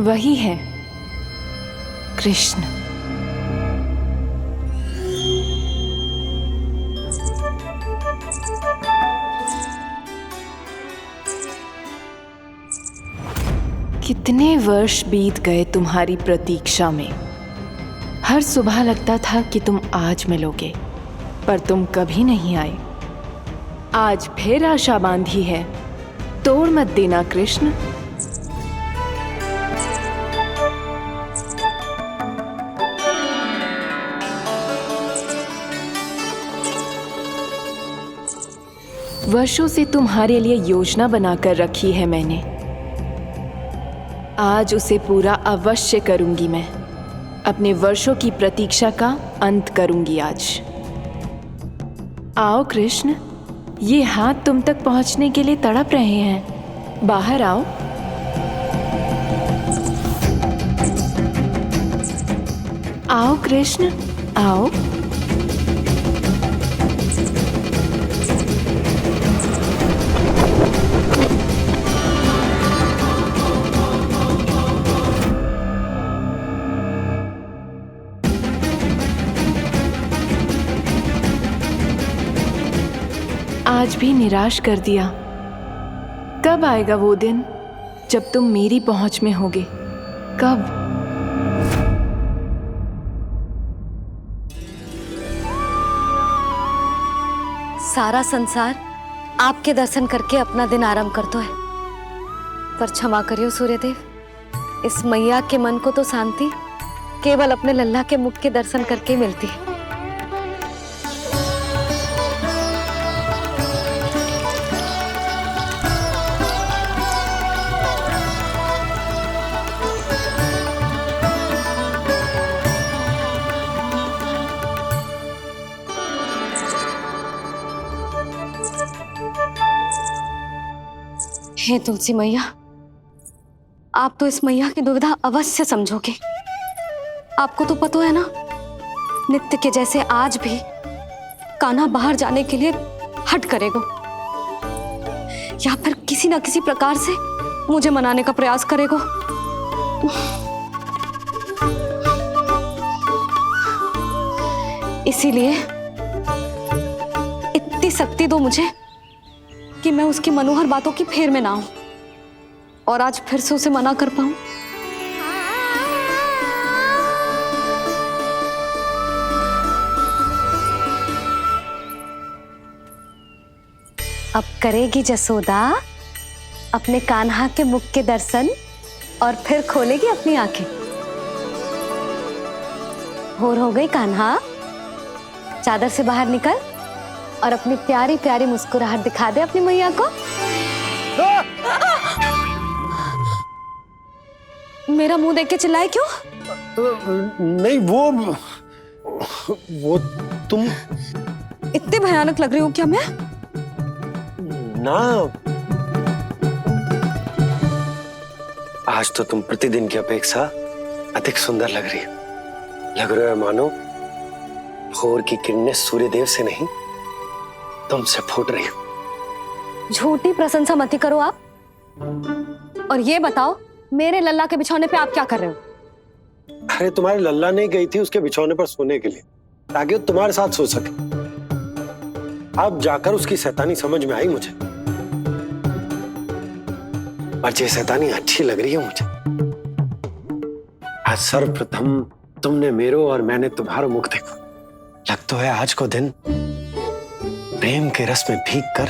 वही है कृष्ण। कितने वर्ष बीत गए तुम्हारी प्रतीक्षा में। हर सुबह लगता था कि तुम आज मिलोगे, पर तुम कभी नहीं आए। आज फिर आशा बांधी है, तोड़ मत देना कृष्ण। वर्षों से तुम्हारे लिए योजना बनाकर रखी है मैंने। आज उसे पूरा अवश्य करूंगी मैं। अपने वर्षों की प्रतीक्षा का अंत करूंगी आज। आओ कृष्ण, ये हाथ तुम तक पहुंचने के लिए तड़प रहे हैं। बाहर आओ। आओ कृष्ण, आओ। आज भी निराश कर दिया। कब आएगा वो दिन जब तुम मेरी पहुंच में होगे? कब? सारा संसार आपके दर्शन करके अपना दिन आरंभ करता है, पर क्षमा करियो सूर्यदेव, इस मैया के मन को तो शांति केवल अपने लल्ला के मुख के दर्शन करके मिलती है। हे तुलसी मैया, आप तो इस मैया की दुविधा अवश्य समझोगे। आपको तो पता है ना, नित्य के जैसे आज भी कान्हा बाहर जाने के लिए हट करेगा, या फिर किसी ना किसी प्रकार से मुझे मनाने का प्रयास करेगा। इसीलिए इतनी शक्ति दो मुझे कि मैं उसकी मनोहर बातों की फेर में ना हूं और आज फिर से उसे मना कर पाऊं। अब करेगी जसोदा अपने कान्हा के मुख के दर्शन और फिर खोलेगी अपनी आंखें। होर हो गई कान्हा, चादर से बाहर निकल और अपनी प्यारी प्यारी मुस्कुराहट दिखा दे अपनी मैया को। मेरा मुंह देख के चिल्लाए क्यों? नहीं, वो तुम इतने भयानक लग रही हो क्या मैं? ना, आज तो तुम प्रतिदिन की अपेक्षा अधिक सुंदर लग रही हो। लग रहा है मानो भोर की किरणें सूर्यदेव से नहीं तुमसे फूट रही हो। झूठी प्रशंसा मत करो आप। और ये बताओ, मेरे लल्ला के बिछौने पे आप क्या कर रहे हो? अरे तुम्हारे लल्ला नहीं गई थी उसके बिछौने पर सोने के लिए, ताकि वो तुम्हारे साथ सो सके। अब जाकर उसकी शैतानी समझ में आई मुझे, और ये शैतानी अच्छी लग रही है मुझे। आज सर्वप्रथम तुमने मेरो और मैंने तुम्हारा मुख देखा। लग तो है आज को दिन प्रेम के रस में भीगकर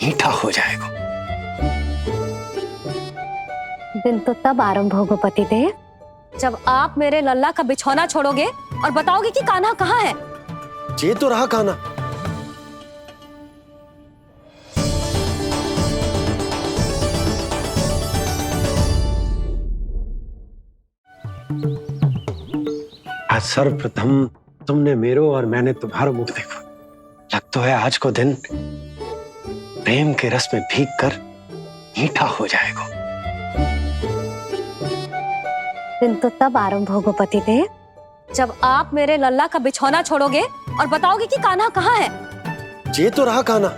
मीठा हो जाएगा। दिन तो तब आरंभ होगा पतिदेव, जब आप मेरे लल्ला का बिछौना छोड़ोगे और बताओगे कि कान्हा कहाँ है। ये तो रहा कान्हा। आज सर्वप्रथम तुमने मेरो और मैंने तुम्हारा मुख देखा। लग तो है आज को दिन प्रेम के रस में भीगकर मीठा हो जाएगा। दिन तो तब आरंभ होगा पतिदेव, जब आप मेरे लल्ला का बिछौना छोड़ोगे और बताओगे कि कान्हा कहाँ है। ये तो रहा कान्हा।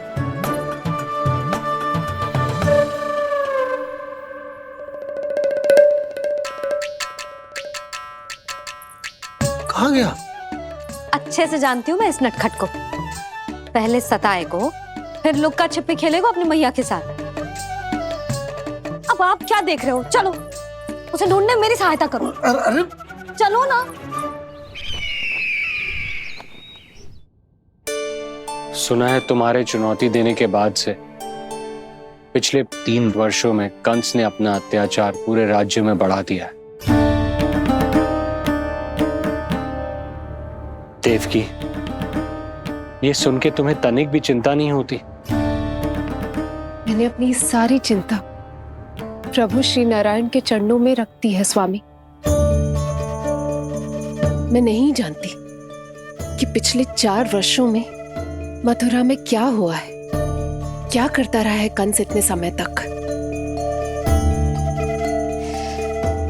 कहाँ गया? अच्छे से जानती हूँ मैं इस नटखट को। पहले सताएगो, फिर लुक्का छिपी खेलेगो अपनी मैया के साथ। अब आप क्या देख रहे हो? चलो उसे ढूंढने में मेरी सहायता करो। अरे चलो ना। सुना है तुम्हारे चुनौती देने के बाद से पिछले 3 वर्षों में कंस ने अपना अत्याचार पूरे राज्य में बढ़ा दिया है। देवकी, ये सुन के तुम्हें तनिक भी चिंता नहीं होती? मैंने अपनी सारी चिंता प्रभु श्री नारायण के चरणों में रख दी है स्वामी। मैं नहीं जानती कि पिछले 4 वर्षों में मथुरा में क्या हुआ है, क्या करता रहा है कंस इतने समय तक।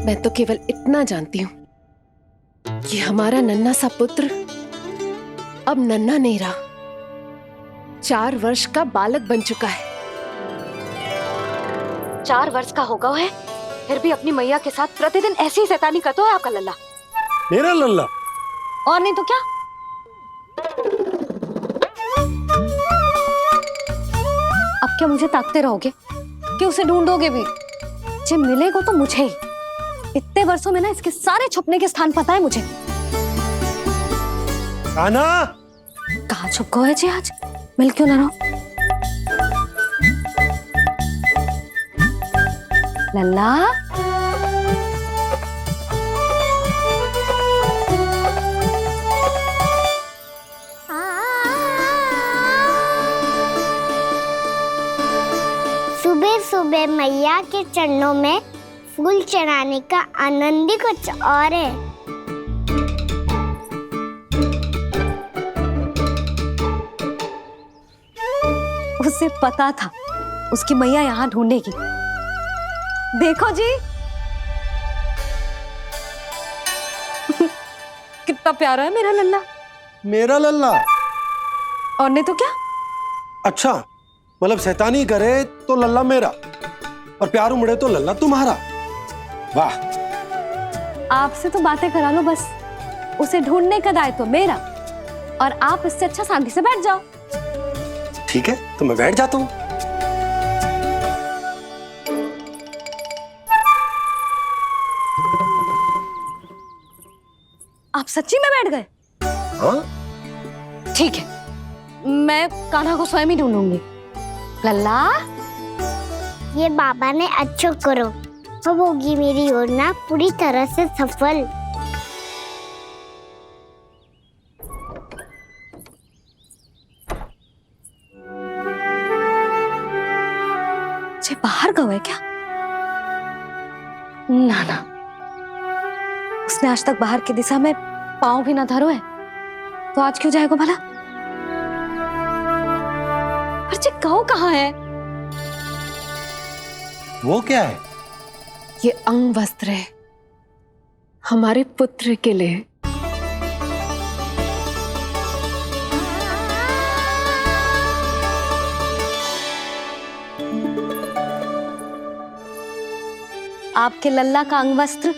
मैं तो केवल इतना जानती हूं कि हमारा नन्हा सा पुत्र अब नन्हा नहीं रहा, 4 वर्ष का बालक बन चुका है। 4 वर्ष का होगा है, फिर भी अपनी मैया के साथ प्रतिदिन ऐसी ही शैतानी करता है आपका लल्ला। मेरा लल्ला? और नहीं तो क्या। अब क्या मुझे ताकते रहोगे कि उसे ढूंढोगे भी? जब मिलेगा तो मुझे ही। इतने वर्षों में ना इसके सारे छुपने के स्थान पता है मुझे। कान्हा! कहाँ छुप गए जी आज? मिल क्यों ना रहो? लल्ला, सुबह सुबह मैया के चरणों में फूल चढ़ाने का आनंद ही कुछ और है। उसे पता था उसकी मैया यहाँ ढूंढेगी। देखो जी कितना प्यारा है मेरा लल्ला। मेरा लल्ला? और नहीं तो क्या। अच्छा, मतलब शैतानी करे तो लल्ला मेरा और प्यार उमड़े तो लल्ला तुम्हारा। वाह! आपसे तो बातें करा लो बस, उसे ढूंढने का दायित्व मेरा, और आप इससे अच्छा शांति से बैठ जाओ। ठीक है, तो मैं बैठ जाता हूँ। आप सच्ची में बैठ गए? हाँ? ठीक है, मैं कान्हा को स्वयं ही ढूंढूंगी। लल्ला, ये बाबा ने अच्छा करो, अब होगी मेरी योजना पूरी तरह से सफल। जे बाहर गए क्या? ना ना, उसने आज तक बाहर की दिशा में पांव भी ना धरो है, तो आज क्यों जाएगा भला? पर जे कहो कहाँ है? वो क्या है? ये अंग वस्त्र है हमारे पुत्र के लिए। आपके लल्ला का अंग वस्त्र।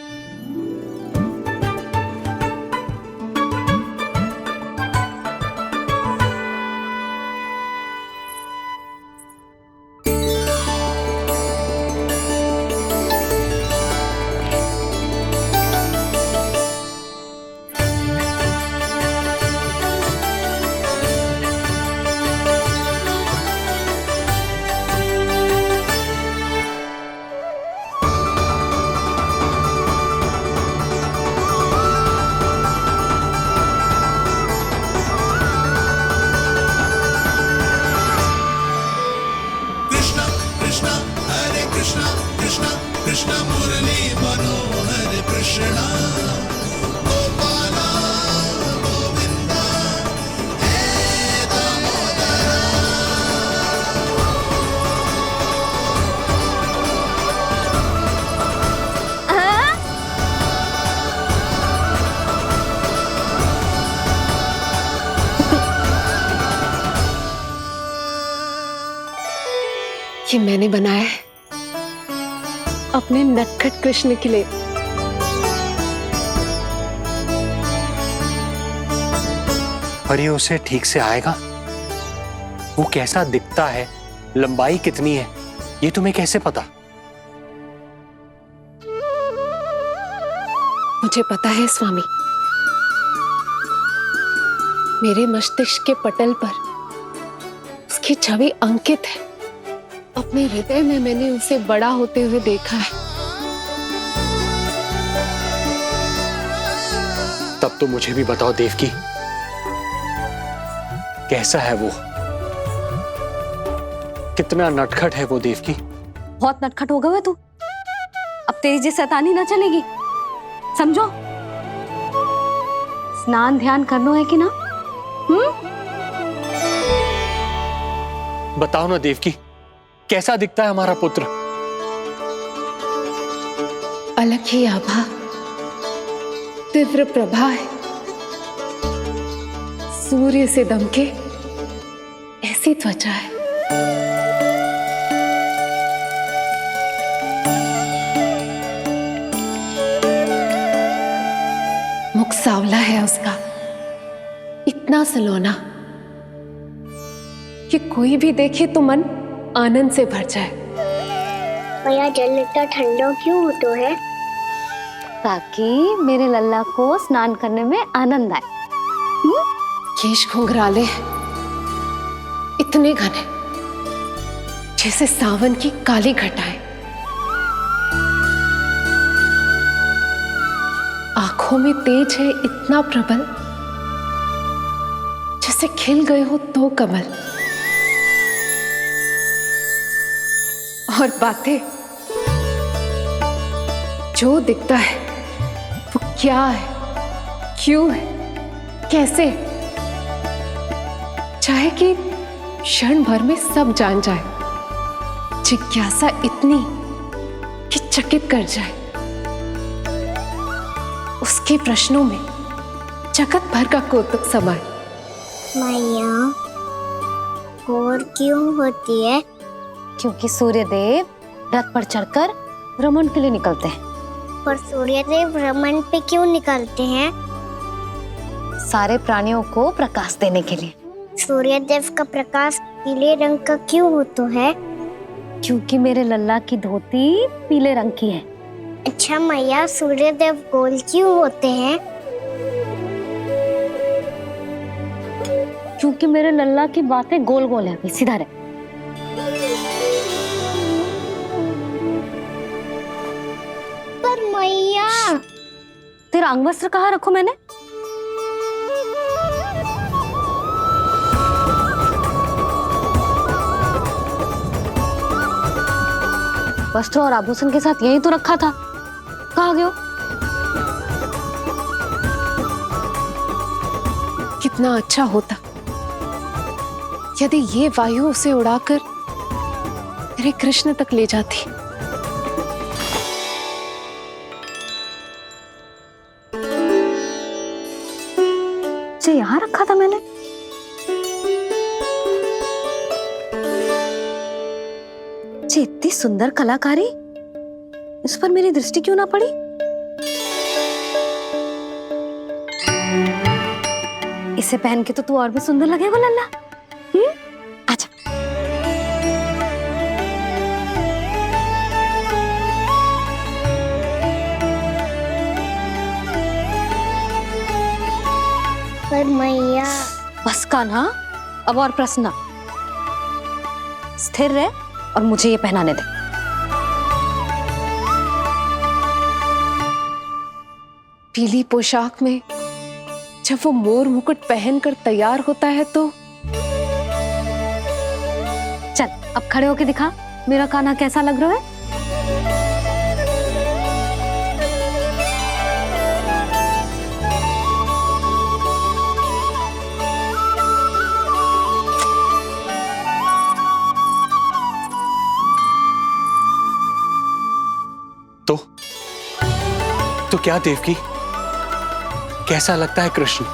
ये मैंने बनाया है अपने नटखट कृष्ण के लिए। पर ये उसे ठीक से आएगा? वो कैसा दिखता है, लंबाई कितनी है, ये तुम्हें कैसे पता? मुझे पता है स्वामी, मेरे मस्तिष्क के पटल पर उसकी छवि अंकित है। अपने हृदय में मैंने उसे बड़ा होते हुए देखा है। तब तो मुझे भी बताओ देवकी, कैसा है वो? कितना नटखट है वो देवकी? बहुत नटखट हो गए तू। अब तेरी जी शैतानी ना चलेगी, समझो। स्नान ध्यान करनो है कि ना? बताओ ना देवकी, कैसा दिखता है हमारा पुत्र? अलग ही आभा, तीव्र प्रभा है। सूर्य से दमके ऐसी त्वचा है। मुख सांवला है उसका, इतना सलोना कि कोई भी देखे तो मन आनंद से भर जाए। भैया जल इतना ठंडा क्यों होता है? ताकि मेरे लल्ला को स्नान करने में आनंद आए। केश घुंघराले इतने घने जैसे सावन की काली घटाएं। आंखों में तेज है इतना प्रबल जैसे खिल गए हो दो कमल। और बातें, जो दिखता है वो क्या है, क्यों है, कैसे, चाहे कि क्षण भर में सब जान जाए। जिज्ञासा इतनी कि चकित कर जाए। उसके प्रश्नों में जगत भर का कौतुक समाए। मैया और क्यों होती है? क्योंकि सूर्यदेव रथ पर चढ़कर भ्रमण के लिए निकलते हैं। पर सूर्यदेव भ्रमण पे क्यों निकलते हैं? सारे प्राणियों को प्रकाश देने के लिए। सूर्यदेव का प्रकाश पीले रंग का क्यों होता है? क्योंकि मेरे लल्ला की धोती पीले रंग की है। अच्छा मैया, सूर्यदेव गोल क्यों होते हैं? क्योंकि मेरे लल्ला की बातें गोल गोल है, सीधा रहे। पर मैया, तेरा अंगवस्त्र कहाँ रखो मैंने? वस्त्र और आभूषण के साथ यही तो रखा था, कहाँ गयो? कितना अच्छा होता यदि ये वायु उसे उड़ाकर मेरे कृष्ण तक ले जाती। जो यहाँ रखा था मैंने। जी इतनी सुंदर कलाकारी, इस पर मेरी दृष्टि क्यों ना पड़ी? इसे पहन के तो तू और भी सुंदर लगेगा लल्ला। आजा। पर मैया, बस कान्हा, अब और प्रश्न। स्थिर रह और मुझे ये पहनाने दे। पीली पोशाक में जब वो मोर मुकुट पहनकर तैयार होता है तो चल अब खड़े होके दिखा मेरा कान्हा कैसा लग रहा है। तो क्या देवकी, कैसा लगता है कृष्ण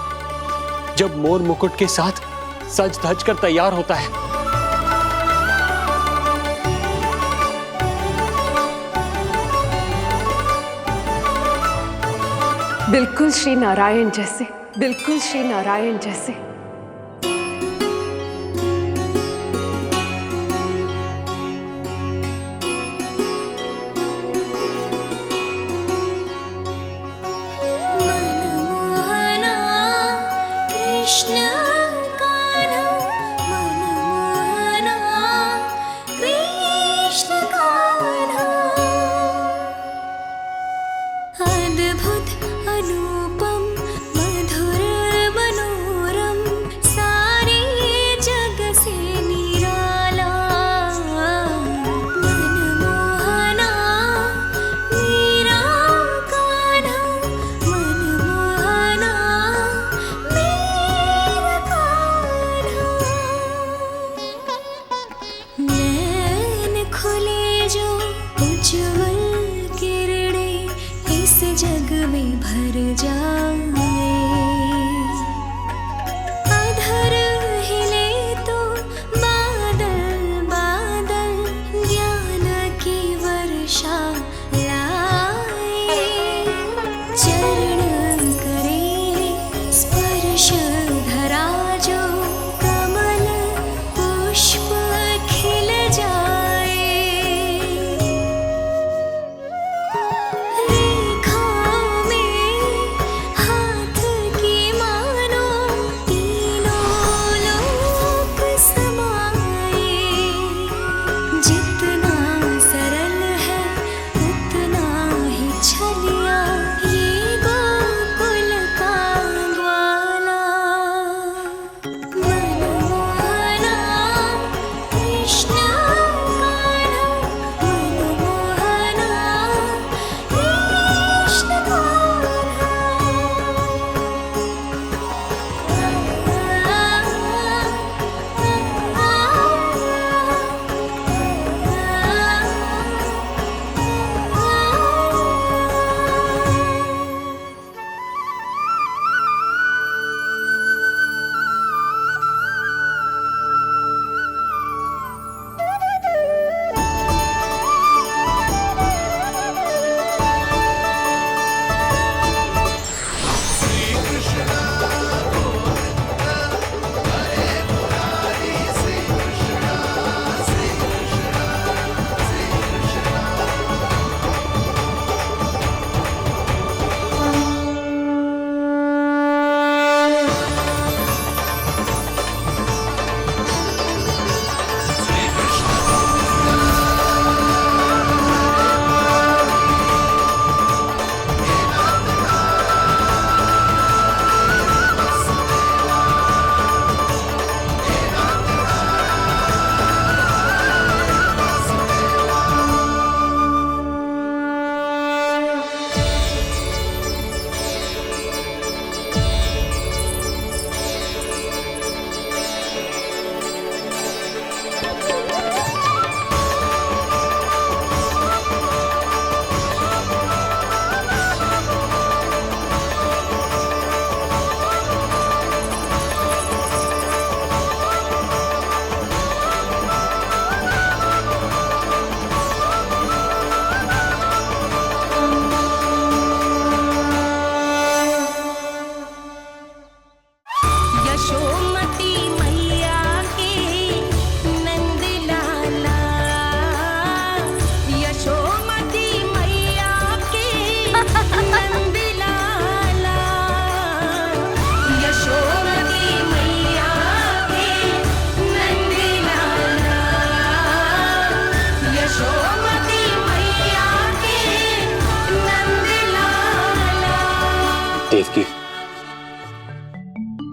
जब मोर मुकुट के साथ सज धज कर तैयार होता है? बिल्कुल श्री नारायण जैसे, बिल्कुल श्री नारायण जैसे।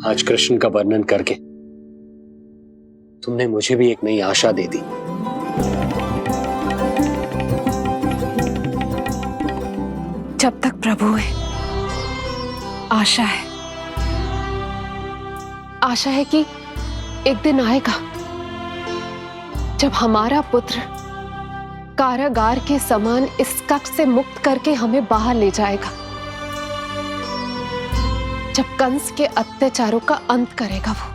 आज कृष्ण का वर्णन करके तुमने मुझे भी एक नई आशा दे दी। जब तक प्रभु है, आशा है। आशा है कि एक दिन आएगा जब हमारा पुत्र कारागार के समान इस कक्ष से मुक्त करके हमें बाहर ले जाएगा, जब कंस के अत्याचारों का अंत करेगा वो।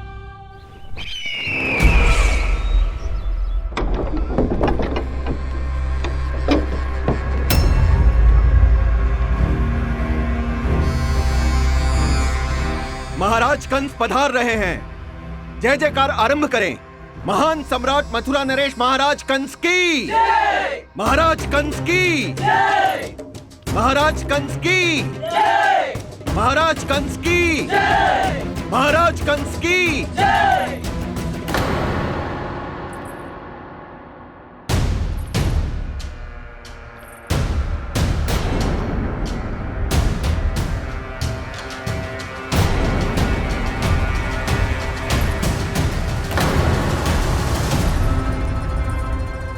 महाराज कंस पधार रहे हैं। जय जयकार आरंभ करें। महान सम्राट मथुरा नरेश महाराज कंस की, महाराज कंस की, महाराज कंस की, महाराज कंस की, महाराज कंस की।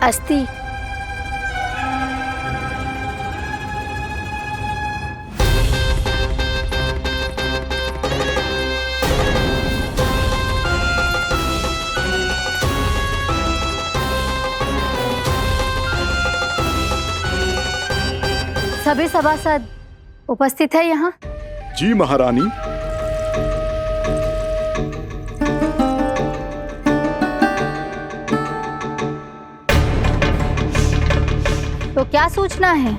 अस्ति। सभी सभासद उपस्थित है यहाँ? जी महारानी। तो क्या सूचना है?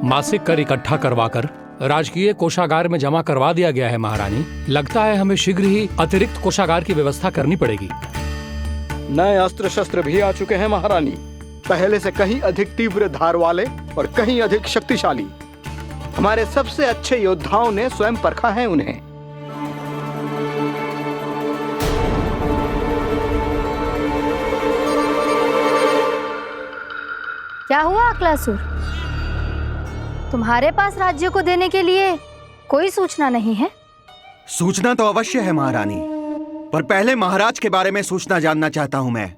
मासिक कर इकट्ठा करवाकर राजकीय कोषागार में जमा करवा दिया गया है महारानी। लगता है हमें शीघ्र ही अतिरिक्त कोषागार की व्यवस्था करनी पड़ेगी। नए अस्त्र शस्त्र भी आ चुके हैं महारानी, पहले से कहीं अधिक तीव्र धार वाले और कहीं अधिक शक्तिशाली। हमारे सबसे अच्छे योद्धाओं ने स्वयं परखा है उन्हें। क्या हुआ अक्लासुर? तुम्हारे पास राज्य को देने के लिए कोई सूचना नहीं है? सूचना तो अवश्य है महारानी, पर पहले महाराज के बारे में सूचना जानना चाहता हूं मैं।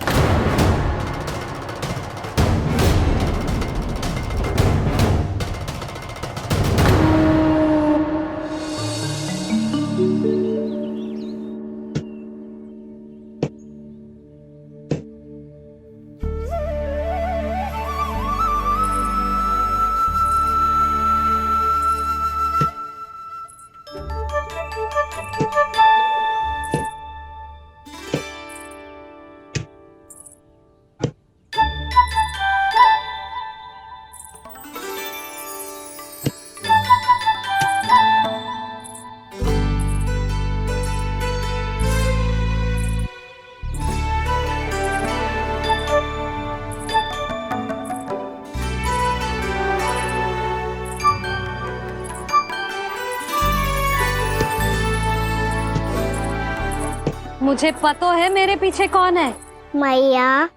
मुझे पता है मेरे पीछे कौन है। मैया।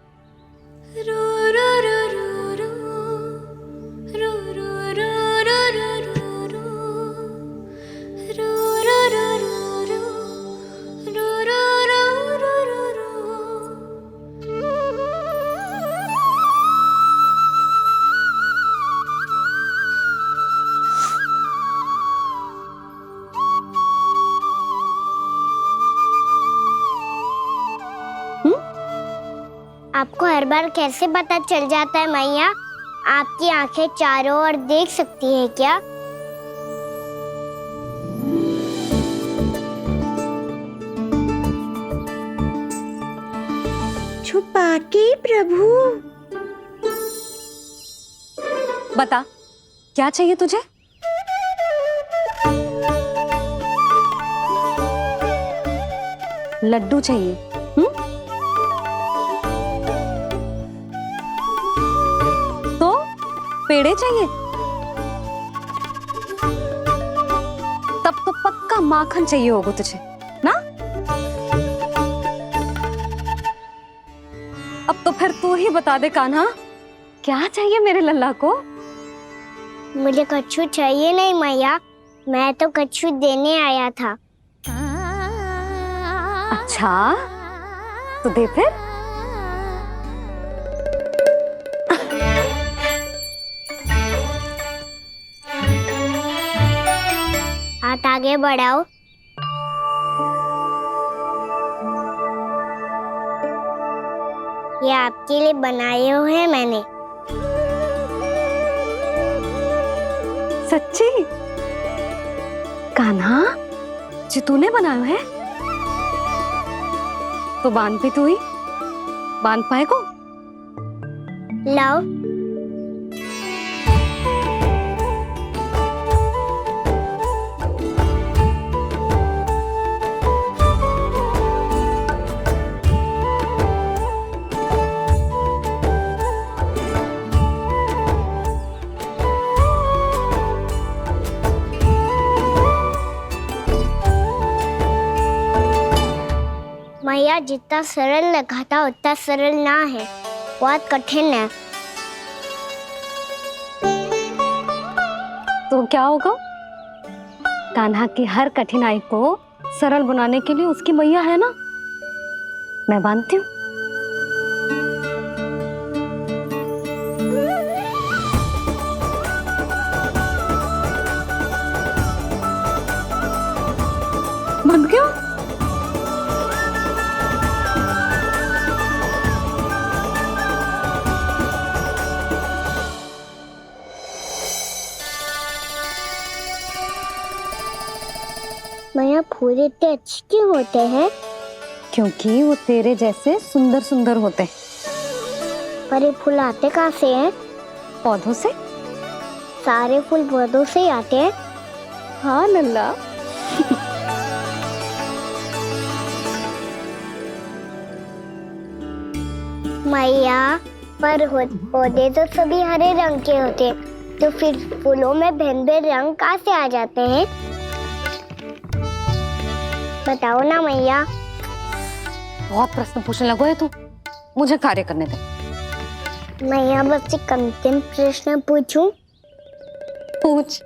आपको हर बार कैसे पता चल जाता है मैया? आपकी आंखें चारों ओर देख सकती है क्या? छुपा के प्रभु। बता, क्या चाहिए तुझे? लड्डू चाहिए? तो पेड़े चाहिए? तब तो पक्का माखन चाहिए होगा तुझे ना? अब तो फिर तू ही बता दे कान्हा, क्या चाहिए मेरे लल्ला को? मुझे कच्छू चाहिए नहीं मैया, मैं तो कच्छू देने आया था। अच्छा तो दे फिर। हाथ आगे बढ़ाओ। ये आपके लिए बनाए हुए हैं मैंने। सच्ची? कान्हा जी तूने बनाया है? तो बांध भी तू ही बांध पाए को? लाओ। मैया जितना सरल लगा था उतना सरल ना है, बहुत कठिन है। तो क्या होगा? कान्हा की हर कठिनाई को सरल बनाने के लिए उसकी मैया है ना, मैं बांधती हूँ। बंद क्यों? मैया फूल इतने अच्छे क्यों होते हैं? क्योंकि वो तेरे जैसे सुंदर सुंदर होते हैं। पर ये फूल आते कहाँ से हैं? पौधों से। सारे फूल पौधों से ही आते हैं? हाँ लल्ला। मैया पर पौधे तो सभी हरे रंग के होते हैं, तो फिर फूलों में भिन्न भिन्न रंग कहाँ से आ जाते हैं? बताओ ना मैया। बहुत प्रश्न पूछने लगो है तू, मुझे कार्य करने दे। मैया बस एक अंतिम प्रश्न पूछूं? पूछ।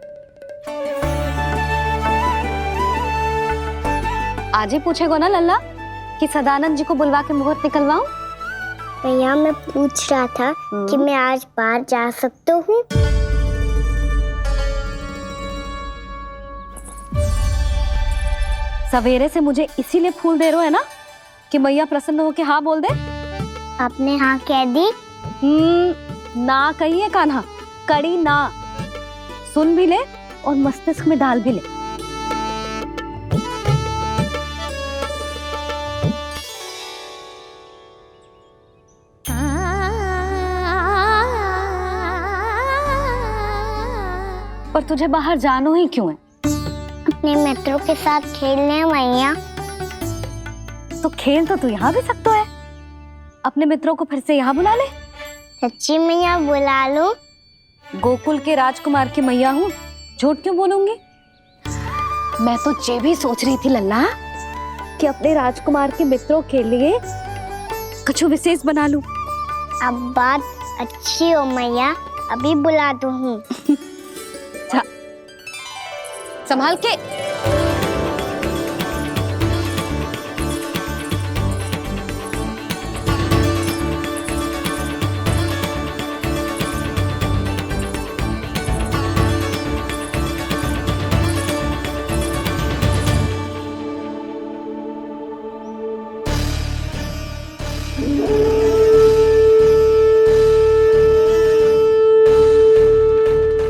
आज ही पूछेगो ना लल्ला कि सदानंद जी को बुलवा के मुहूर्त निकलवाऊं? मैया मैं पूछ रहा था कि मैं आज बाहर जा सकता हूँ? सवेरे से मुझे इसीलिए फूल दे रहे हो है ना कि मैया प्रसन्न हो के हाँ बोल दे। आपने हाँ कह दी? ना कहिए कान्हा, कड़ी ना। सुन भी ले और मस्तिष्क में डाल भी ले। पर तुझे बाहर जानो ही क्यों है? अपने मित्रों के साथ खेलने मैया। तो खेल तो तू यहाँ भी सकता है, अपने मित्रों को फिर से यहाँ बुला ले। सच्ची मैया बुला लो? गोकुल के राजकुमार की मैया हूँ, झूठ क्यों बोलूंगी? मैं तो ये भी सोच रही थी लल्ला कि अपने राजकुमार के मित्रों के लिए कुछ विशेष बना लूं। अब बात अच्छी हो मैया, अभी बुला दूँ हूँ। संभाल के।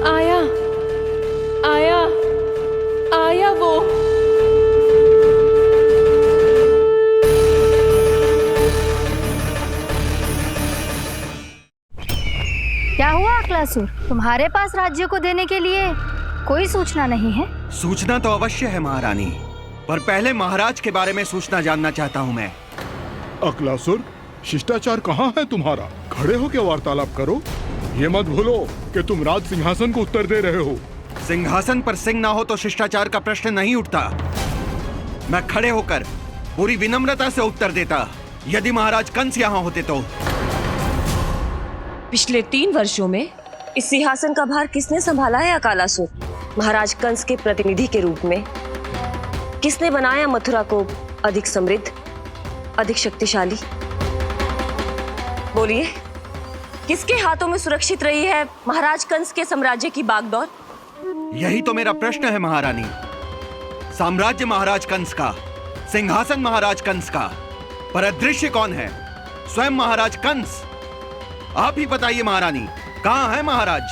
आया आया आया वो। क्या हुआ अक्लासुर, तुम्हारे पास राज्य को देने के लिए कोई सूचना नहीं है? सूचना तो अवश्य है महारानी, पर पहले महाराज के बारे में सूचना जानना चाहता हूँ मैं। अक्लासुर, शिष्टाचार कहाँ है तुम्हारा? खड़े होकर वार्तालाप करो। ये मत भूलो कि तुम राज सिंहासन को उत्तर दे रहे हो। सिंहासन पर सिंह ना हो तो शिष्टाचार का प्रश्न नहीं उठता। मैं खड़े होकर पूरी विनम्रता से उत्तर देता यदि महाराज कंस यहाँ होते तो। पिछले 3 वर्षों में इस सिंहासन का भार किसने संभाला है अकालासुर? महाराज कंस के प्रतिनिधि के रूप में किसने बनाया मथुरा को अधिक समृद्ध अधिक शक्तिशाली। बोलिए, किसके हाथों में सुरक्षित रही है महाराज कंस के साम्राज्य की बागडोर? यही तो मेरा प्रश्न है महारानी। साम्राज्य महाराज कंस का, सिंहासन महाराज कंस का, पर अदृश्य कौन है? स्वयं महाराज कंस। आप ही बताइए महारानी, कहां है महाराज?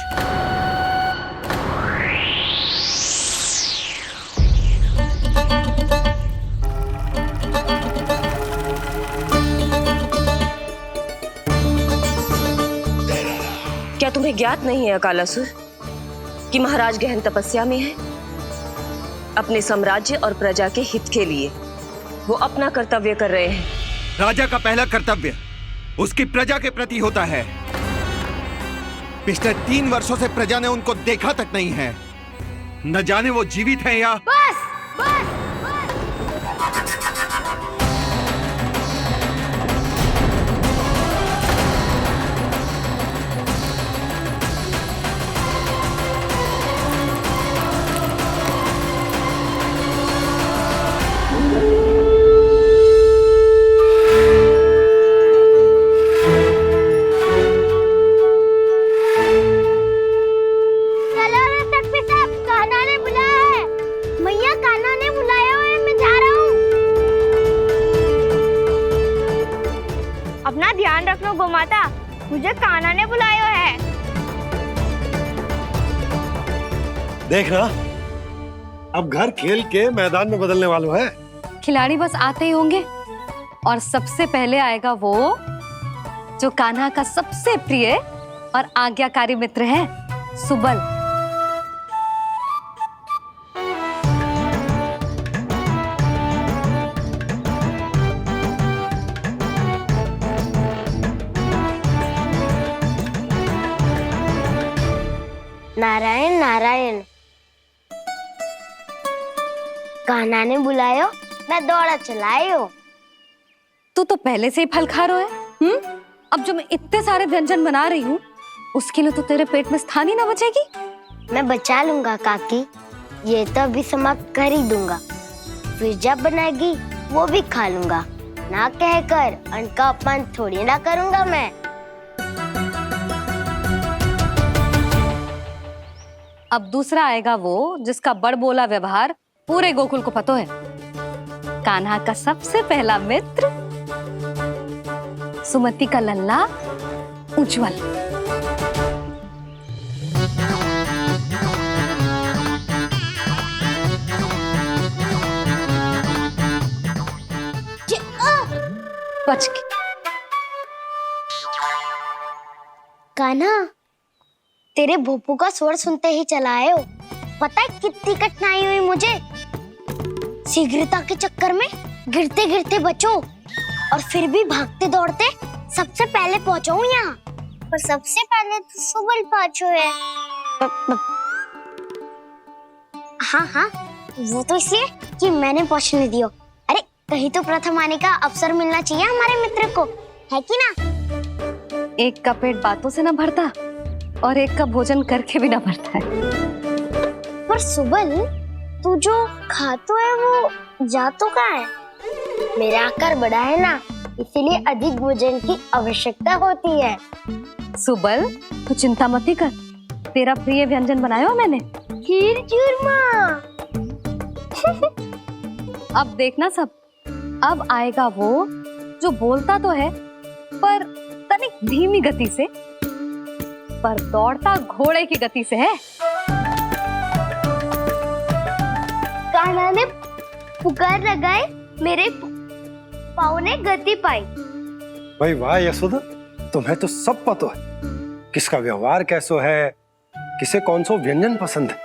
क्या तुम्हें ज्ञात नहीं है अकालासुर कि महाराज गहन तपस्या में है? अपने साम्राज्य और प्रजा के हित के लिए वो अपना कर्तव्य कर रहे हैं। राजा का पहला कर्तव्य उसकी प्रजा के प्रति होता है। पिछले 3 वर्षों से प्रजा ने उनको देखा तक नहीं है। न जाने वो जीवित हैं या बस बस चलो रे तख्ती साहब, कान्हा ने बुलाया है। मैया कान्हा ने बुलाया है, मैं जा रहा हूँ। अपना ध्यान रखना गोमाता, मुझे कान्हा ने बुलाया है। देखना, अब घर खेल के मैदान में बदलने वालों है। खिलाड़ी बस आते ही होंगे और सबसे पहले आएगा वो जो कान्हा का सबसे प्रिय और आज्ञाकारी मित्र है, सुबल। नारायण नारायण, कान्हा ने बुलायो, मैं दौड़ा चलायो। तू तो पहले से ही फल खा रहा है। अब जो मैं इतने सारे व्यंजन बना रही हूँ उसके लिए तो तेरे पेट में स्थान ही ना बचेगी। मैं बचा लूंगा काकी, ये तो अभी समाप्त कर ही दूंगा। फिर जब बनाएगी वो भी खा लूंगा। ना कहकर अन्न का अपमान थोड़ी ना करूंगा मैं। अब दूसरा आएगा वो जिसका बड़बोला व्यवहार पूरे गोकुल को पता है, कान्हा का सबसे पहला मित्र, सुमति का लल्ला उज्जवल। बच के। कान्हा, तेरे भोपू का स्वर सुनते ही चला आए हो। पता है कितनी कठिनाई हुई मुझे। शीघ्रता के चक्कर में गिरते गिरते बचो और फिर भी भागते दौड़ते सबसे पहले पहुंचाऊं यहाँ। पर सबसे पहले तो सुबल पहुंचो है। हाँ हाँ, वो तो इसलिए कि मैंने पहुंचने दियो। अरे कहीं तो प्रथम आने का अवसर मिलना चाहिए हमारे मित्र को, है कि ना? एक का पेट बातों से ना भरता और एक का भोजन करके भी ना भरता है। पर सुबल, तू जो खातो है वो जातो का है। मेरा आकार बड़ा है ना, इसीलिए अधिक भोजन की आवश्यकता होती है। सुबल, तू चिंता मत कर, तेरा प्रिय व्यंजन बनाया हो मैंने, खीर चूरमा। अब देखना सब, अब आएगा वो जो बोलता तो है पर तनिक धीमी गति से, पर दौड़ता घोड़े की गति से है। कान्हा ने पुकार लगाए, मेरे पाँव ने गति पाई। भाई वाह यशोदा, तुम्हें तो सब पता है किसका व्यवहार कैसो है, किसे कौन सा व्यंजन पसंद है।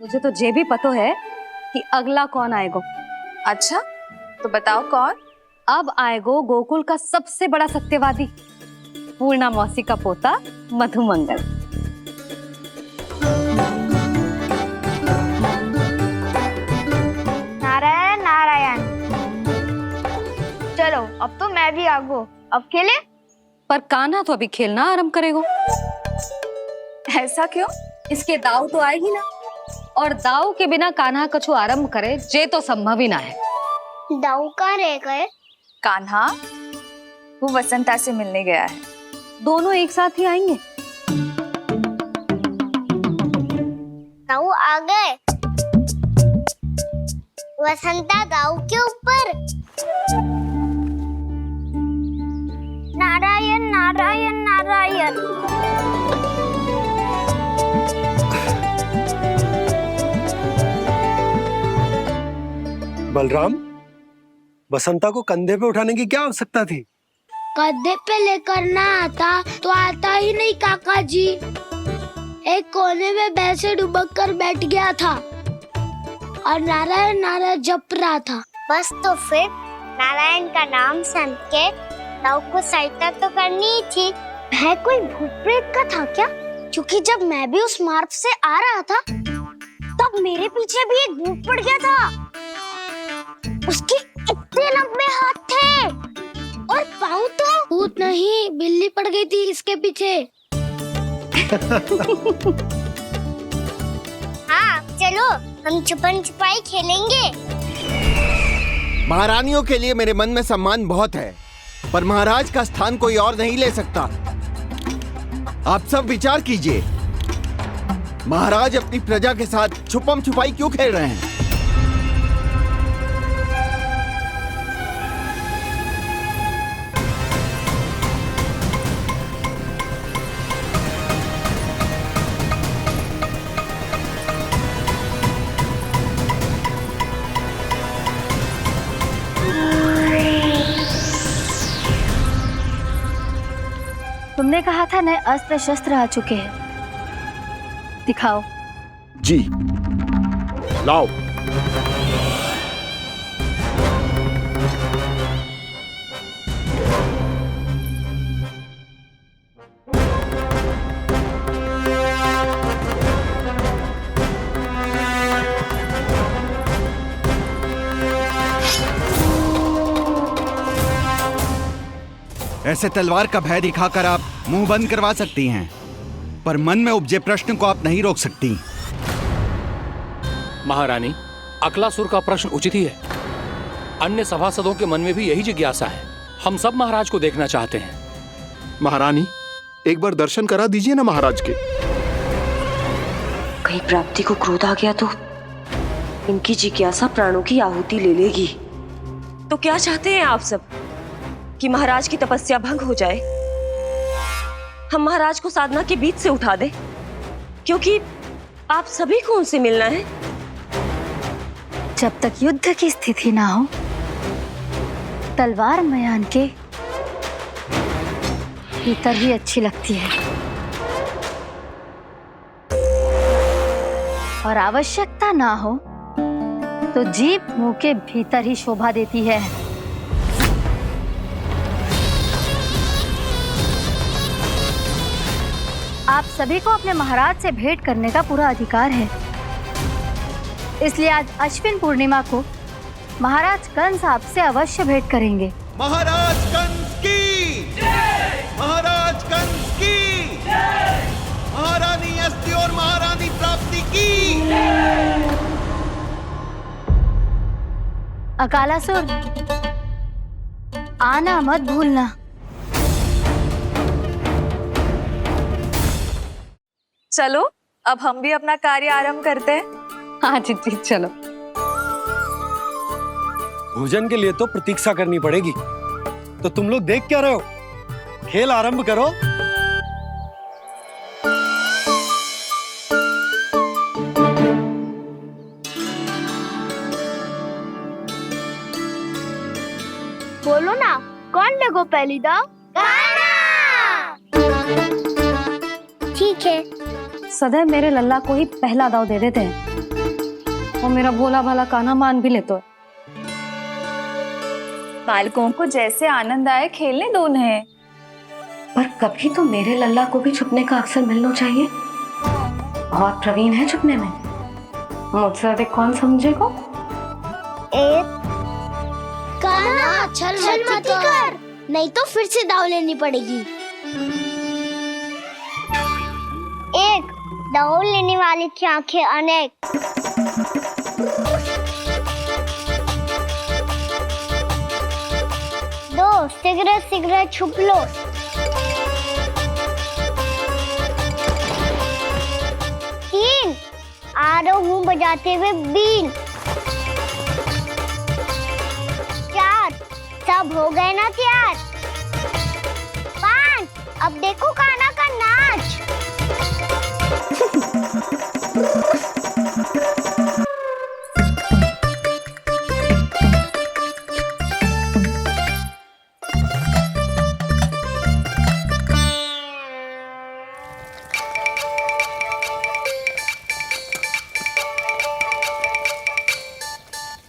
मुझे तो ये भी पता है कि अगला कौन आएगा। अच्छा, तो बताओ कौन? अब आएगो गोकुल का सबसे बड़ा सत्यवादी, पूर्णा मौसी का पोता मधुमंगल। नारायण नारायण। चलो अब तो मैं भी आगो, अब खेले। पर कान्हा तो अभी खेलना आरंभ करेगो। ऐसा क्यों? इसके दाव तो आए ही ना, और दाव के बिना कान्हा कछु आरंभ करे जे तो संभव ही ना है। दाऊ कहाँ रह गए? कान्हा वो वसंता से मिलने गया है। दोनों एक साथ ही आएंगे। दाऊ आ गए। वसंता दाऊ के ऊपर। नारायण नारायण नारायण। बलराम, बसंता को कंधे पे उठाने की क्या आवश्यकता थी? कंधे पे लेकर ना आता तो आता ही नहीं काका जी। एक कोने में वैसे डुबक कर बैठ गया था और नारायण नारायण जप रहा था। बस तो फिर नारायण का नाम सुन के दाऊ को सहायता तो करनी ही थी। वह कोई भूत प्रेत का था क्या? क्योंकि जब मैं भी उस मार्ग से आ रहा था तब मेरे पीछे भी एक भूत पड़ गया था। उसके इतने लंबे हाथ थे और पाँव तो भूत नहीं बिल्ली पड़ गई थी इसके पीछे। हाँ चलो हम छुपन छुपाई खेलेंगे। महारानियों के लिए मेरे मन में सम्मान बहुत है, पर महाराज का स्थान कोई और नहीं ले सकता। आप सब विचार कीजिए, महाराज अपनी प्रजा के साथ छुपम छुपाई क्यों खेल रहे हैं? तुमने कहा था नए अस्त्र शस्त्र आ चुके हैं, दिखाओ। जी लाओ। ऐसे तलवार का भय दिखाकर आप मुंह बंद करवा सकती हैं, पर मन में उपजे प्रश्न को आप नहीं रोक सकती। महारानी, अकलासुर का प्रश्न उचित ही है। अन्य सभासदों के मन में भी यही जिज्ञासा है। हम सब महाराज को देखना चाहते हैं। महारानी, एक बार दर्शन करा दीजिए ना महाराज के। कहीं प्राप्ति को क्रोध आ गया तो इनकी जिज्ञासा प्राणों की आहुति ले लेगी। तो क्या चाहते हैं आप सब कि महाराज की तपस्या भंग हो जाए? हम महाराज को साधना के बीच से उठा दें, क्योंकि आप सभी को उनसे मिलना है। जब तक युद्ध की स्थिति ना हो, तलवार मयान के भीतर ही अच्छी लगती है और आवश्यकता ना हो तो जीभ मुंह के भीतर ही शोभा देती है। आप सभी को अपने महाराज से भेंट करने का पूरा अधिकार है। इसलिए आज अश्विन पूर्णिमा को महाराज कंस आपसे अवश्य भेंट करेंगे। महाराज कंस की जय! महाराज कंस की जय! महारानी अस्ति और महारानी प्राप्ति की जय! अकालासुर, आना मत भूलना। चलो अब हम भी अपना कार्य आरंभ करते हैं। हाँ जीजी चलो। भोजन के लिए तो प्रतीक्षा करनी पड़ेगी, तो तुम लोग देख क्या रहे हो? खेल आरंभ करो। बोलो ना, कौन लगो पहली दाव? ठीक है। सदैव मेरे लल्ला को ही पहला दाव दे देते हैं और मेरा भोला भाला कान्हा मान भी लेते। बालकों को जैसे आनंद आए खेलने दो उन्हें। पर कभी तो मेरे लल्ला को भी छुपने का अवसर मिलना चाहिए। बहुत प्रवीण है छुपने में, मुझसे अधिक कौन समझेगा? कान्हा छल मत कर, नहीं तो फिर से दाव लेनी पड़ेगी। एक दाव लेने वाली की आंखें अनेक। शीघ्र शीघ्र छुप लो। तीन, आ रहा हूँ बजाते हुए बीन। चार, सब हो गए ना तैयार। पाँच, अब देखो कान्हा का नाच।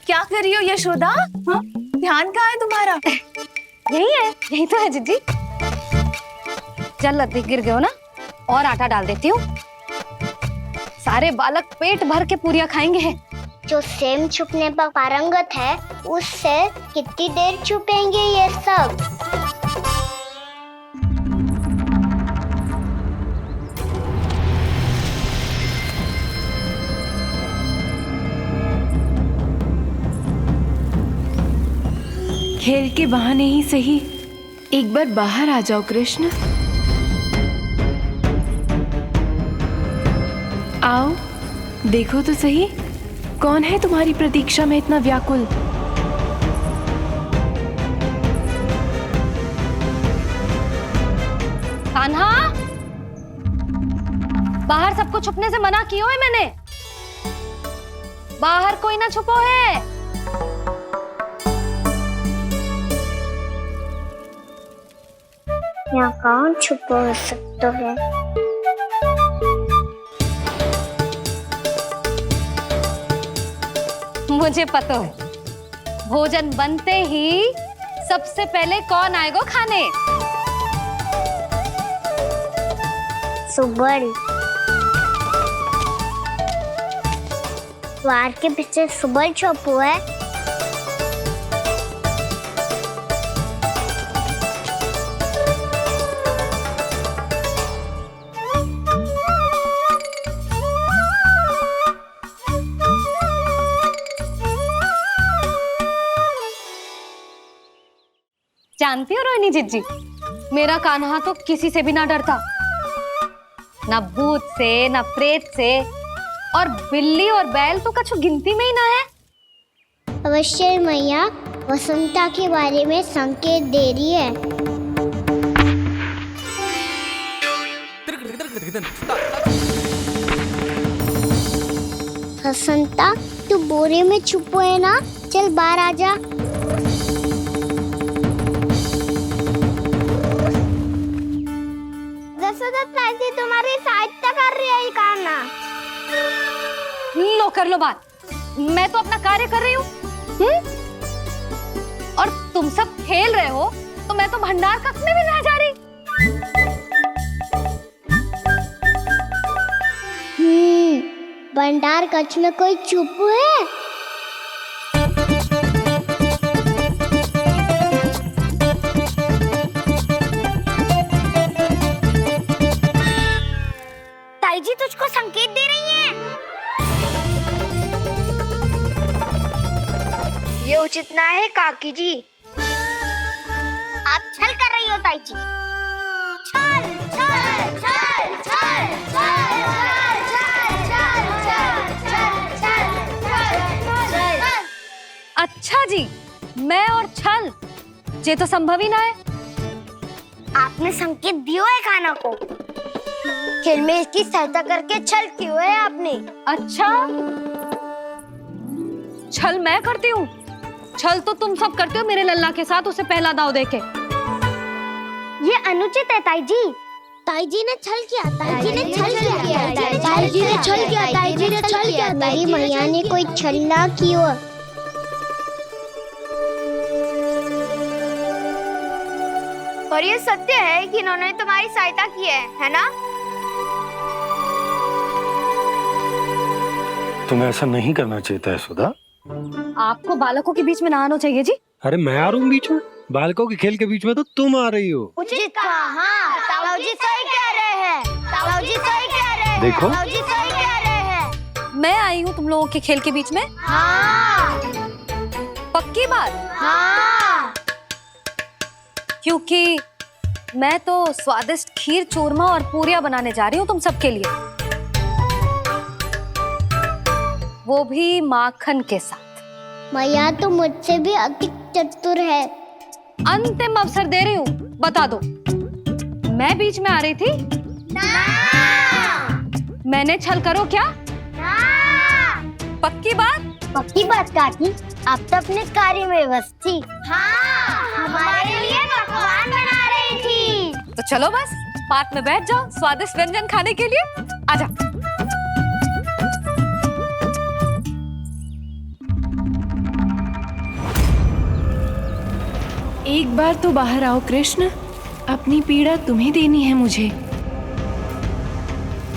क्या कर रही हो यशोदा? हाँ? ध्यान कहाँ है तुम्हारा? यही है, यही तो है जीजी। चल लद्दी गिर गए हो ना, और आटा डाल देती हूँ। सारे बालक पेट भर के पूरियां खाएंगे। जो सेम छुपने पर पारंगत है, उससे कितनी देर छुपेंगे ये सब? खेल के बहाने ही सही एक बार बाहर आ जाओ कृष्ण। आओ, देखो तो सही, कौन है तुम्हारी प्रतीक्षा में इतना व्याकुल? कान्हा, बाहर सबको छुपने से मना किया है मैंने। बाहर कोई ना छुपो है। यहाँ कौन छुपा हो सकता है? मुझे पता है, भोजन बनते ही सबसे पहले कौन आएगा खाने? सुबल। द्वार के पीछे सुबल छुपा है। जानती हो रोहिणी जीजी, मेरा कान्हा तो किसी से भी ना डरता, ना भूत से, ना प्रेत से, और बिल्ली और बैल तो कछु गिनती में ही ना है। अवश्य मैया वसंता के बारे में संकेत दे रही है। वसंता, तू बोरे में छुपो है ना? चल बाहर आ जा। तुम्हारी सहायता कर रही है कान्हा। लो कर लो बात, मैं तो अपना कार्य कर रही हूँ। और तुम सब खेल रहे हो, तो मैं तो भंडार कक्ष में भी रह जा रही। भंडार कक्ष में कोई छुप है? जी तुझको संकेत दे रही हैं। ये उचित ना है काकी जी। आप छल कर रही हो ताई जी। छल छल छल छल छल छल। अच्छा जी, मैं और छल, ये तो संभव ही ना है। आपने संकेत दिया है कान्हा को। खेल में इसकी सहायता करके छल क्यों है आपने? अच्छा, छल मैं करती हूँ? छल तो तुम सब करते हो मेरे लल्ला के साथ, उसे पहला दाव देके। ये अनुचित है ताई जी। ताई जी ने छल किया, ताई जी ने छल किया, ताई जी ने छल किया, ताई जी ने छल किया। मेरी मैया ने कोई छल ना किया। और ये सत्य है कि इन्होंने तुम्हारी सहायता की है ना? तुम्हें ऐसा नहीं करना चाहिए था यशोदा। आपको बालकों के बीच में ना आना चाहिए जी। अरे मैं आ रहा हूँ बीच में? बालकों के खेल के बीच में तो तुम आ रही हो। उचित कहा। हाँ, ताऊ जी सही कह रहे हैं। ताऊ जी सही कह रहे हैं। देखो, ताऊ जी सही कह रहे हैं। मैं आई हूँ तुम लोगों के खेल के बीच में? हाँ। पक्की बात? हाँ। क्योंकि मैं तो स्वादिष्ट खीर, चूरमा और पूरियां बनाने जा रही हूँ तुम सबके लिए, वो भी माखन के साथ। मैया तो मुझसे भी अधिक चतुर है। अंतिम अवसर दे रही हूँ, बता दो, मैं बीच में आ रही थी? मैंने छल करो क्या? पक्की बात? पक्की बात काकी, आप तो अपने कार्य में व्यस्त थी। हमारे लिए पकवान बना रही थी। तो चलो बस पार्क में बैठ जाओ स्वादिष्ट व्यंजन खाने के लिए। आजा। एक बार तो बाहर आओ कृष्ण, अपनी पीड़ा तुम्हें देनी है मुझे,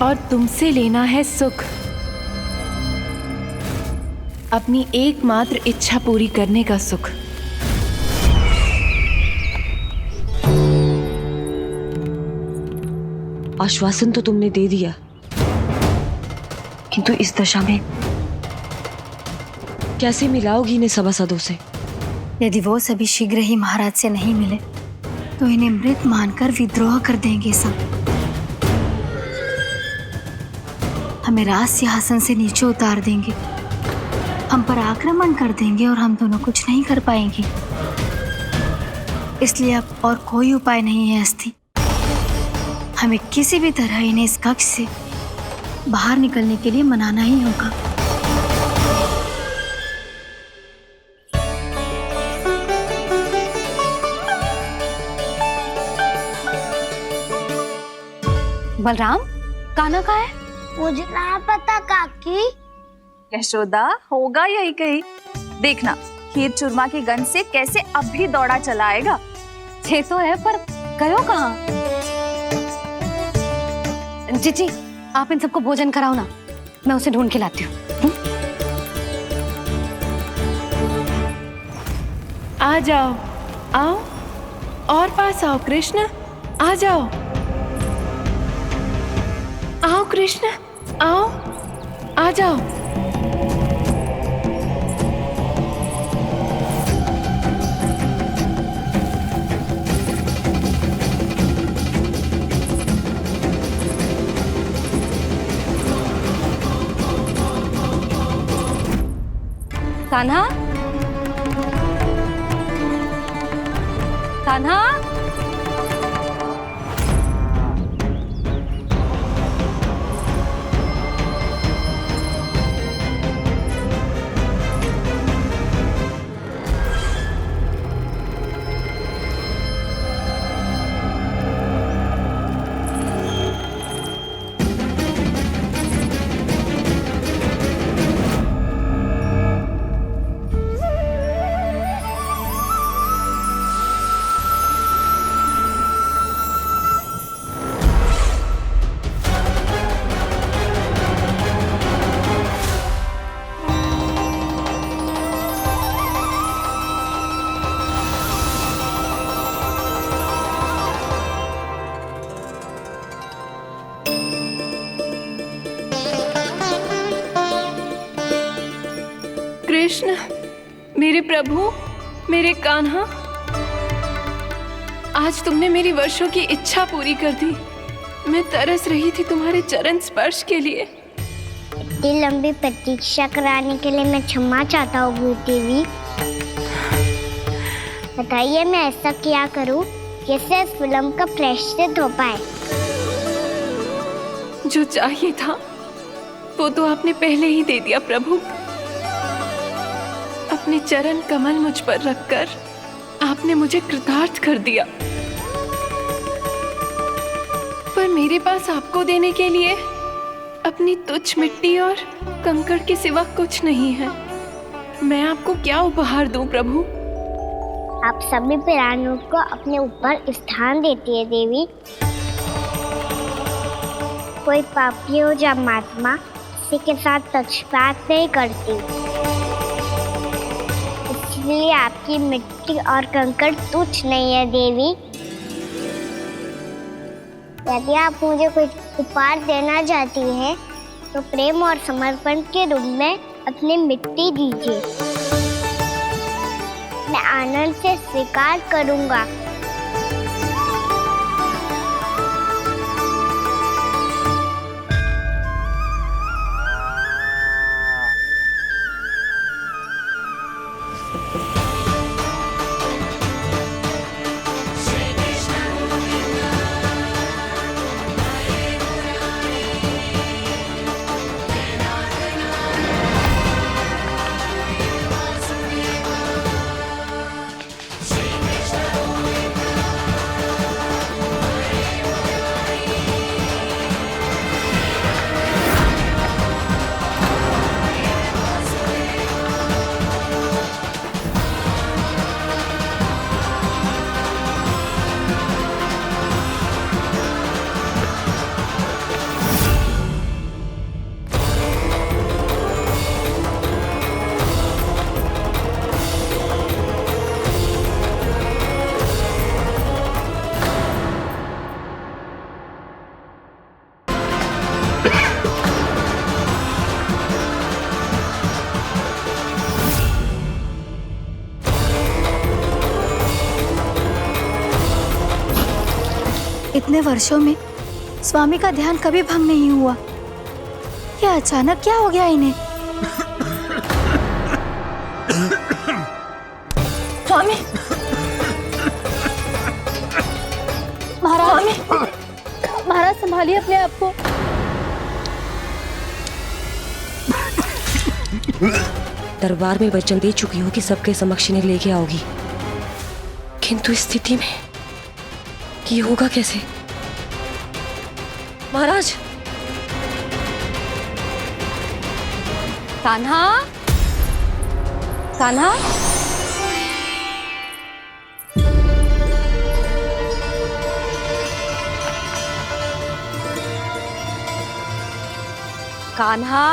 और तुमसे लेना है सुख। अपनी एकमात्र इच्छा पूरी करने का सुख। आश्वासन तो तुमने दे दिया, किंतु इस दशा में कैसे मिलाओगी इन्हें सभासदों से? यदि वो सभी शीघ्र ही महाराज से नहीं मिले तो इन्हें मृत मानकर विद्रोह कर देंगे सब। हमें राज सिंहासन से नीचे उतार देंगे, हम पर आक्रमण कर देंगे और हम दोनों कुछ नहीं कर पाएंगे। इसलिए अब और कोई उपाय नहीं है अस्थि, हमें किसी भी तरह इन्हें इस कक्ष से बाहर निकलने के लिए मनाना ही होगा। बलराम, कान्हा कहाँ है? मुझे ना पता काकी। यशोदा, होगा यही कहीं। देखना खीर चूरमा की गंध से कैसे अब भी दौड़ा चला आएगा। ये तो है, पर गयो कहाँ? जीजी, आप इन सबको भोजन कराओ ना, मैं उसे ढूंढ के लाती हूँ। आ जाओ, आओ और पास आओ कृष्ण, आ जाओ। आओ कृष्ण, आओ, आ जाओ। कान्हा, कान्हा, कृष्ण, मेरे प्रभु, मेरे कान्हा, आज तुमने मेरी वर्षों की इच्छा पूरी कर दी। मैं तरस रही थी तुम्हारे चरण स्पर्श के लिए। इतनी लंबी प्रतीक्षा कराने के लिए मैं क्षमा चाहता हूँ भूत देवी। बताइए मैं ऐसा क्या करूँ जिससे इस फिल्म का प्रायश्चित हो पाए? जो चाहिए था वो तो आपने पहले ही दे दिया प्रभु। अपने चरण कमल मुझ पर रखकर आपने मुझे कृतार्थ कर दिया, पर मेरे पास आपको देने के लिए अपनी तुच्छ मिट्टी और कंकड़ के सिवा कुछ नहीं है। मैं आपको क्या उपहार दूं प्रभु? आप सभी प्राणियों को अपने ऊपर स्थान देती है देवी। कोई पापी हो या महात्मा, किसी के साथ पक्षपात नहीं करती। इसलिए आपकी मिट्टी और कंकड़ तुच्छ नहीं है देवी। यदि आप मुझे कोई उपहार देना चाहती हैं, तो प्रेम और समर्पण के रूप में अपनी मिट्टी दीजिए। मैं आनंद से स्वीकार करूंगा। इतने वर्षों में स्वामी का ध्यान कभी भंग नहीं हुआ। ये अचानक क्या हो गया इन्हें? स्वामी, महाराज, महाराज संभालिए अपने आप को। दरबार में वचन दे चुकी हो कि सबके समक्ष इन्हें लेके आओगी, किंतु इस स्थिति में ये होगा कैसे? महाराज, कान्हा, कान्हा, कान्हा,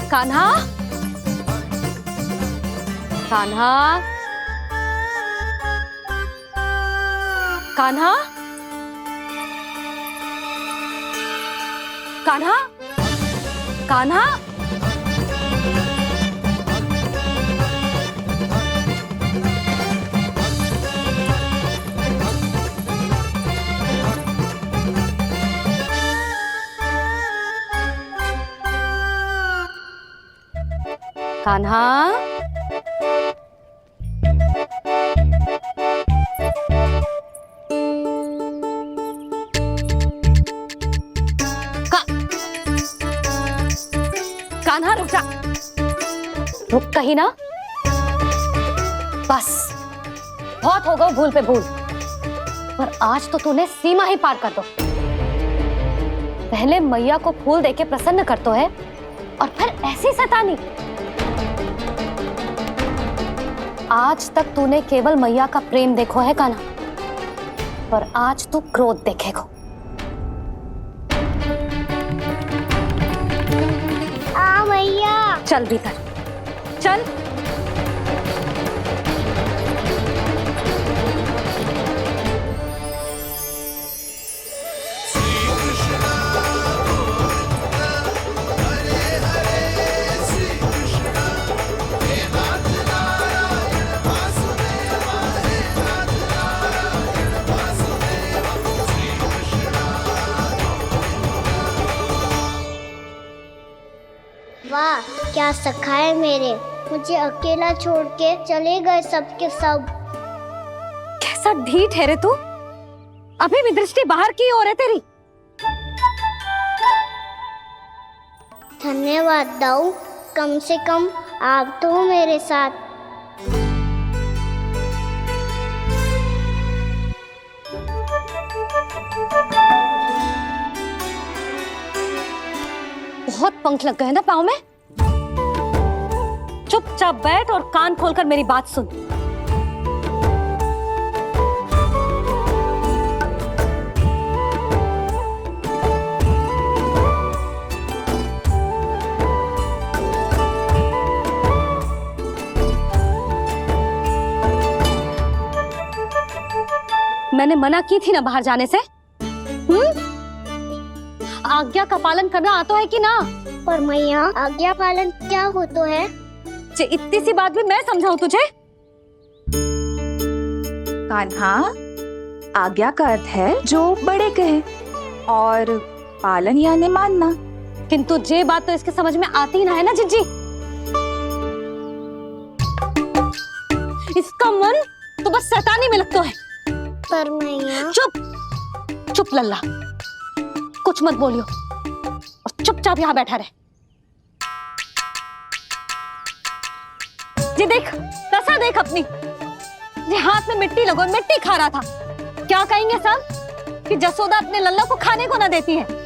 कान्हा, कान्हा, कान्हा, कान्हा, कान्हा, कान्हा, कान्हा रुक जा, रुक कहीं ना। बस बहुत हो गया भूल पे भूल, पर आज तो तूने सीमा ही पार कर दो। पहले मैया को फूल देके प्रसन्न करतो है और फिर ऐसी सतानी। आज तक तूने केवल मैया का प्रेम देखो है कान्हा, पर आज तू क्रोध देखेगा। मैया, चल भीतर चल। वाह, क्या सखा है मेरे, मुझे अकेला छोड़ के चले गए सबके सब। कैसा ढीठ है रे तू, अभी भी दृष्टि बाहर की ओर है तेरी। धन्यवाद दाऊ, कम से कम आप तो हो मेरे साथ। बहुत पंख लग गए ना पाँव में। चुपचाप बैठ और कान खोलकर मेरी बात सुन। मैंने मना की थी ना बाहर जाने से। आज्ञा का पालन करना आता है कि ना? पर मैया, आज्ञा पालन क्या होता है? इतनी सी बात भी मैं समझाऊं तुझे? कान्हा, आज्ञा का अर्थ है जो बड़े कहे, और पालन यानी मानना। किंतु ये बात तो इसके समझ में आती ना है ना जिज्जी। इसका मन तो बस शैतानी में लगता है। पर मैया, चुप चुप लल्ला, कुछ मत बोलियो और चुपचाप यहाँ बैठा रहे। जी देख, रसा देख अपनी, ये हाथ में मिट्टी लगो, मिट्टी खा रहा था। क्या कहेंगे सब कि जसोदा अपने लल्ला को खाने को ना देती है।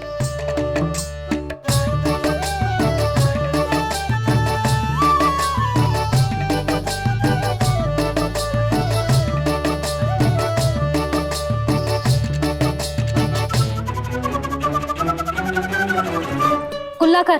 कुल्ला कर।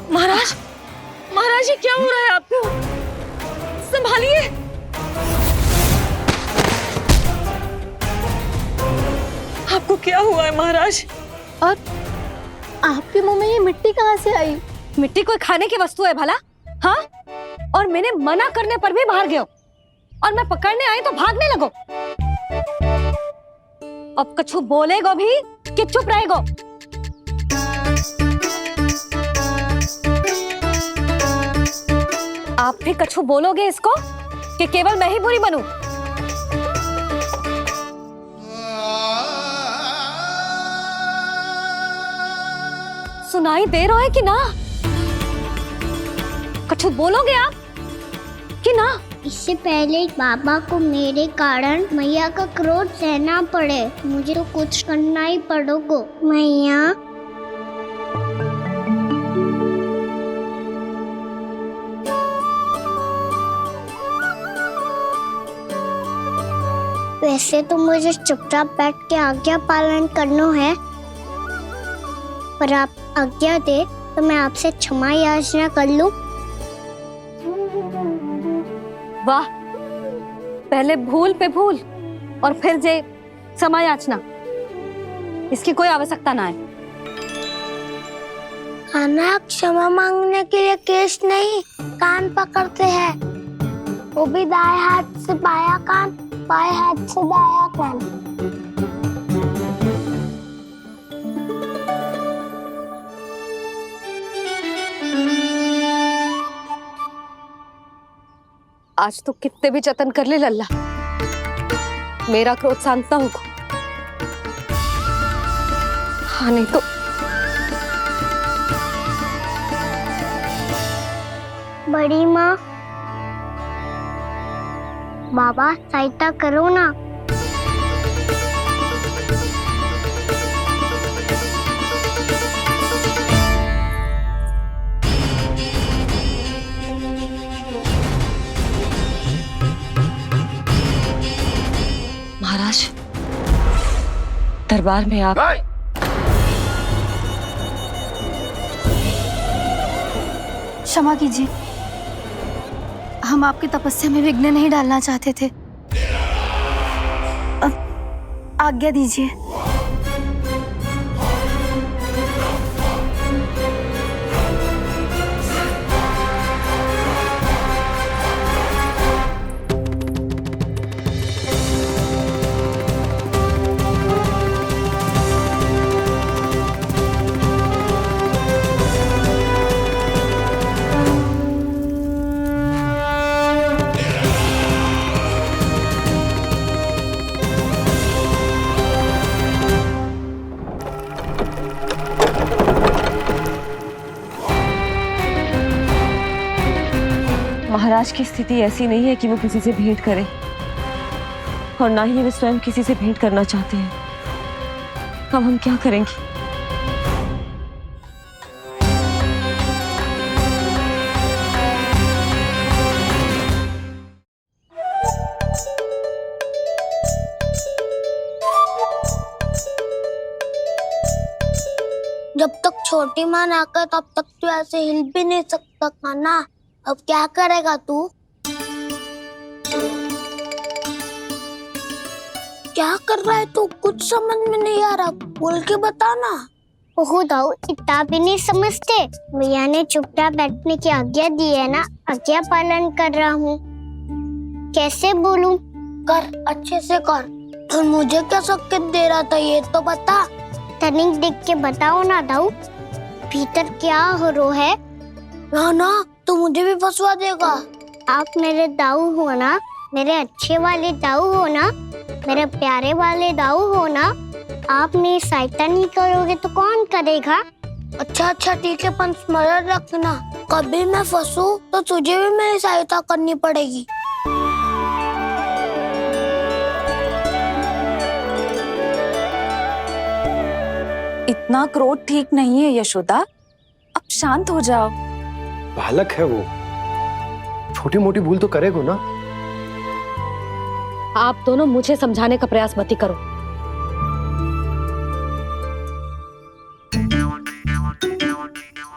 महाराज, महाराज ये क्या हो रहा है आपको? संभालिए। आपको क्या हुआ है महाराज? और आपके मुंह में ये मिट्टी कहाँ से आई? मिट्टी कोई खाने की वस्तु है भला? हाँ, और मैंने मना करने पर भी बाहर गए हो और मैं पकड़ने आई तो भागने लगो। अब कछु बोलेगो भी कि चुप रहेगो? आप भी कछु बोलोगे इसको कि केवल मैं ही बुरी बनूं? सुनाई दे रहा है कि ना? कछु बोलोगे आप कि ना? इससे पहले बाबा को मेरे कारण मैया का क्रोध सहना पड़े, मुझे तो कुछ करना ही पड़ेगा। मैया, वैसे तो मुझे चुपचाप बैठ के आज्ञा पालन करना है, पर आप आज्ञा दे तो मैं आपसे क्षमा याचना कर लूं। वाह, पहले भूल पे भूल और फिर जे क्षमा याचना, इसकी कोई आवश्यकता ना है। खाना क्षमा मांगने के लिए केस नहीं, कान पकड़ते हैं, वो भी दाएं हाथ से बायां कान, बाएं हाथ से दायां कान। आज तो कितने भी जतन कर ले लल्ला, मेरा क्रोध शांत ना होगा। हाँ नहीं तो बड़ी माँ, बाबा सहायता करो ना। महाराज, दरबार में आप क्षमा कीजिए, हम आपकी तपस्या में विघ्न नहीं डालना चाहते थे। अब आज्ञा दीजिए। महाराज की स्थिति ऐसी नहीं है कि वो किसी से भेंट करें, और ना ही वे स्वयं किसी से भेंट करना चाहते हैं। अब हम क्या करेंगे? जब तक छोटी माँ ना कर तब तक तू ऐसे हिल भी नहीं सकता कान्हा। अब क्या करेगा तू? क्या कर रहा है तू? कुछ समझ में नहीं आ रहा, बोल के बता ना। ओहो दाऊ, इतना भी नहीं समझते। भैया ने चुपचाप बैठने की आज्ञा दी है ना, आज्ञा पालन कर रहा हूँ। कैसे बोलूं? कर, अच्छे से कर। और मुझे क्या संकेत दे रहा था ये तो बता। तनिक देख के बताओ ना दाऊ, भीतर क्या हो रहा है? ना तू मुझे भी फंसवा देगा। आप मेरे दाऊ हो ना, मेरे अच्छे वाले दाऊ हो ना, मेरे प्यारे वाले दाऊ हो ना। आप मेरी सहायता नहीं करोगे तो कौन करेगा? अच्छा ठीक है, पर स्मरण रखना, कभी मैं फंसू तो तुझे भी मेरी सहायता करनी पड़ेगी। इतना क्रोध ठीक नहीं है यशोदा, अब शांत हो जाओ। बालक है वो, छोटी मोटी भूल तो करेगा ना। आप दोनों मुझे समझाने का प्रयास मत ही करो।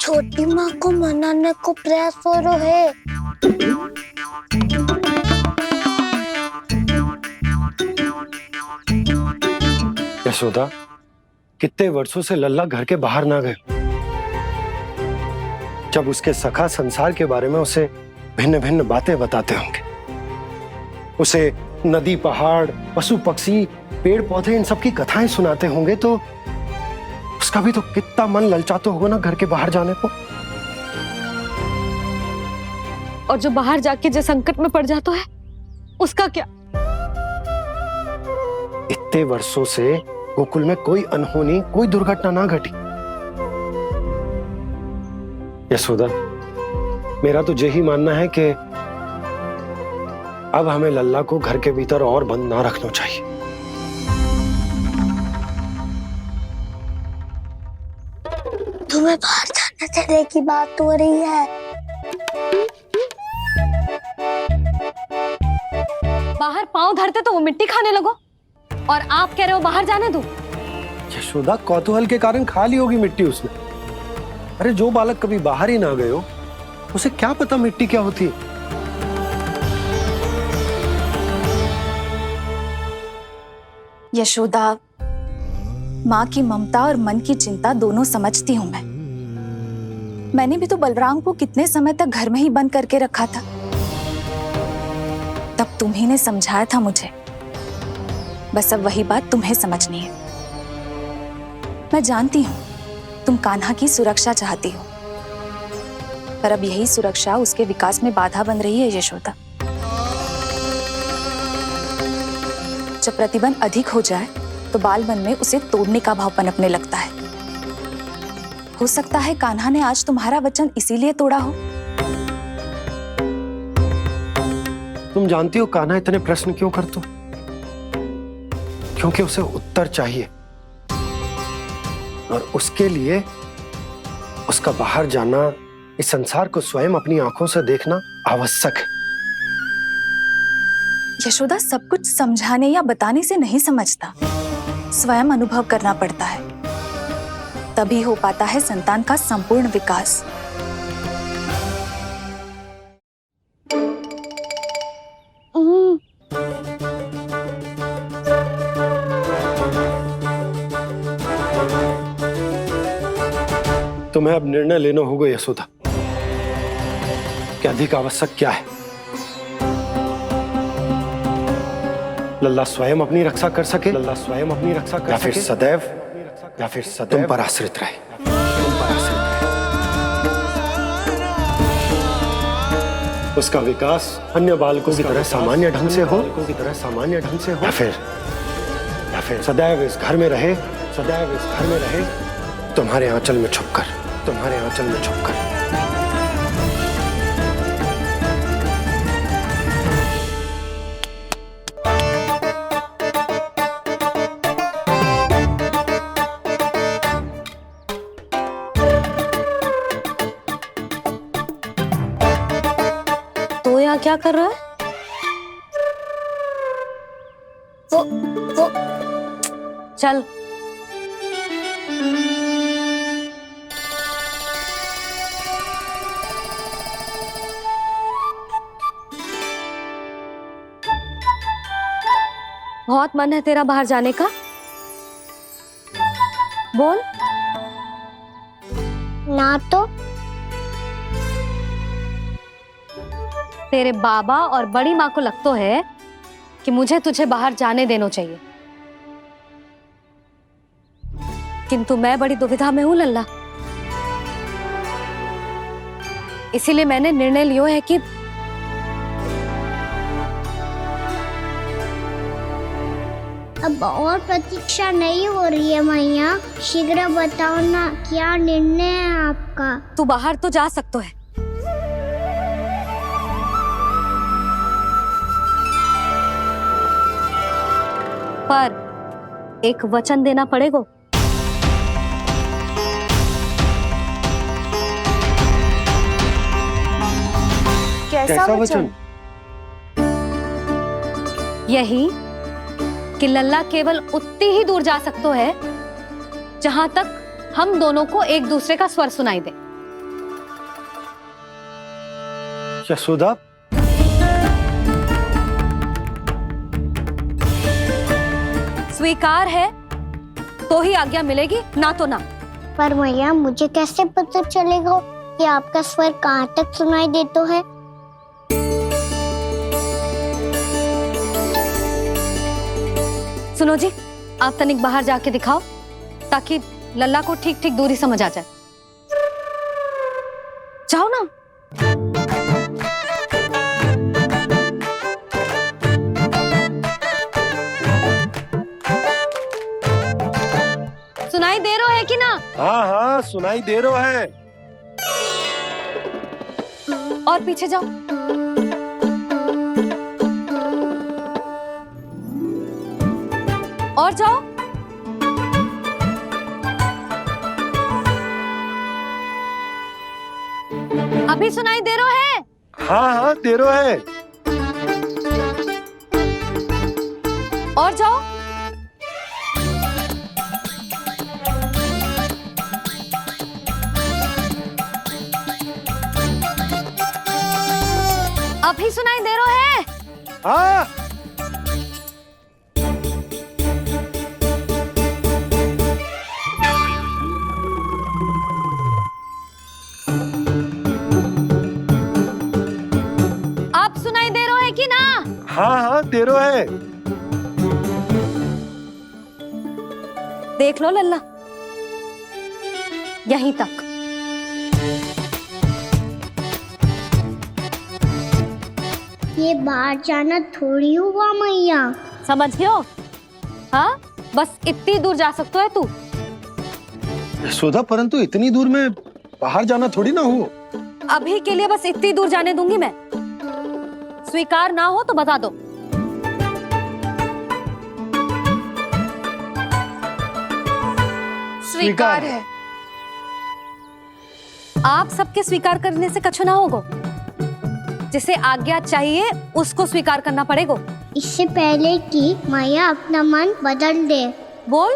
छोटी माँ को मनाने को प्रयास हो रहा है। यशोदा, कितने वर्षों से लल्ला घर के बाहर ना गए। जब उसके सखा संसार के बारे में उसे भिन्न भिन्न बातें बताते होंगे, उसे नदी पहाड़ पशु पक्षी पेड़ पौधे इन सब की कथाएं सुनाते होंगे, तो उसका भी तो कितना मन ललचाता होगा ना घर के बाहर जाने को। और जो बाहर जाके जो संकट में पड़ जाता है उसका क्या? इतने वर्षों से गोकुल में कोई अनहोनी कोई दुर्घटना ना घटी। यशोदा, मेरा तो यही मानना है कि अब हमें लल्ला को घर के भीतर और बंद ना रखना चाहिए। तुम्हें बाहर जाने देने की बात हो रही है। बाहर पांव धरते तो वो मिट्टी खाने लगो, और आप कह रहे हो बाहर जाने दो। यशोदा, कौतूहल के कारण खा ली होगी मिट्टी उसने। अरे जो बालक कभी बाहर ही ना गए हो, उसे क्या पता मिट्टी क्या होती है। यशोदा, माँ की ममता और मन की चिंता दोनों समझती हूँ मैं। मैंने भी तो बलराम को कितने समय तक घर में ही बंद करके रखा था। तब तुम्ही ने समझाया था मुझे, बस अब वही बात तुम्हें समझनी है। मैं जानती हूँ तुम कान्हा की सुरक्षा चाहती हो, पर अब यही सुरक्षा उसके विकास में बाधा बन रही है यशोदा। जब प्रतिबंध अधिक हो जाए तो बाल मन में उसे तोड़ने का भाव पनपने लगता है। हो सकता है कान्हा ने आज तुम्हारा वचन इसीलिए तोड़ा हो। तुम जानती हो कान्हा इतने प्रश्न क्यों करता? क्योंकि उसे उत्तर चाहिए, और उसके लिए उसका बाहर जाना, इस संसार को स्वयं अपनी आंखों से देखना आवश्यक है। यशोदा, सब कुछ समझाने या बताने से नहीं समझता, स्वयं अनुभव करना पड़ता है, तभी हो पाता है संतान का संपूर्ण विकास। तुम्हें अब निर्णय लेना होगा यशोदा कि अधिक आवश्यक क्या है। लल्ला स्वयं अपनी रक्षा कर सके, लल्ला स्वयं अपनी रक्षा कर सके, या फिर सदैव तुम पर आश्रित रहे। उसका विकास अन्य बालकों की तरह सामान्य ढंग से हो, या फिर सदैव इस घर में रहे, तुम्हारे आंचल में छुपकर। तो यहाँ क्या कर रहा है? वो चल। बहुत मन है तेरा बाहर जाने का? बोल। ना तो तेरे बाबा और बड़ी माँ को लगता है कि मुझे तुझे बाहर जाने देना चाहिए, किंतु मैं बड़ी दुविधा में हूं लल्ला। इसीलिए मैंने निर्णय लिया है कि अब और प्रतीक्षा नहीं हो रही है मैया, शीघ्र बताओ ना क्या निर्णय है आपका। तू बाहर तो जा सकता है, पर एक वचन देना पड़ेगा। कैसा वचन? यही कि लल्ला केवल उतनी ही दूर जा सकता है जहां तक हम दोनों को एक दूसरे का स्वर सुनाई दे। यशोदा, स्वीकार है तो ही आज्ञा मिलेगी, ना तो ना। पर मैया मुझे कैसे पता चलेगा कि आपका स्वर कहाँ तक सुनाई देता है? सुनो जी, आप तनिक बाहर जाके दिखाओ ताकि लल्ला को ठीक ठीक दूरी समझ आ जाए। जाओ ना। सुनाई दे रहा है कि ना? हाँ हाँ सुनाई दे रहा है। और पीछे जाओ। और जाओ। अभी सुनाई दे रहा है? हाँ हाँ दे रहा है। और जाओ। अभी सुनाई दे रहा है? हाँ। आप सुनाई दे रहा है कि ना? हाँ हाँ दे रहा है। देख लो लल्ला, यहीं तक। ये बाहर जाना थोड़ी हुआ मैया। समझियो? हाँ, बस इतनी दूर जा सकता है तू। यशोदा, परंतु इतनी दूर में बाहर जाना थोड़ी ना हो। अभी के लिए बस इतनी दूर जाने दूंगी मैं। स्वीकार ना हो तो बता दो। स्वीकार है। आप सबके स्वीकार करने से कछु ना होगा। जिसे आज्ञा चाहिए उसको स्वीकार करना पड़ेगा। इससे पहले कि मैया अपना मन बदल दे। बोल।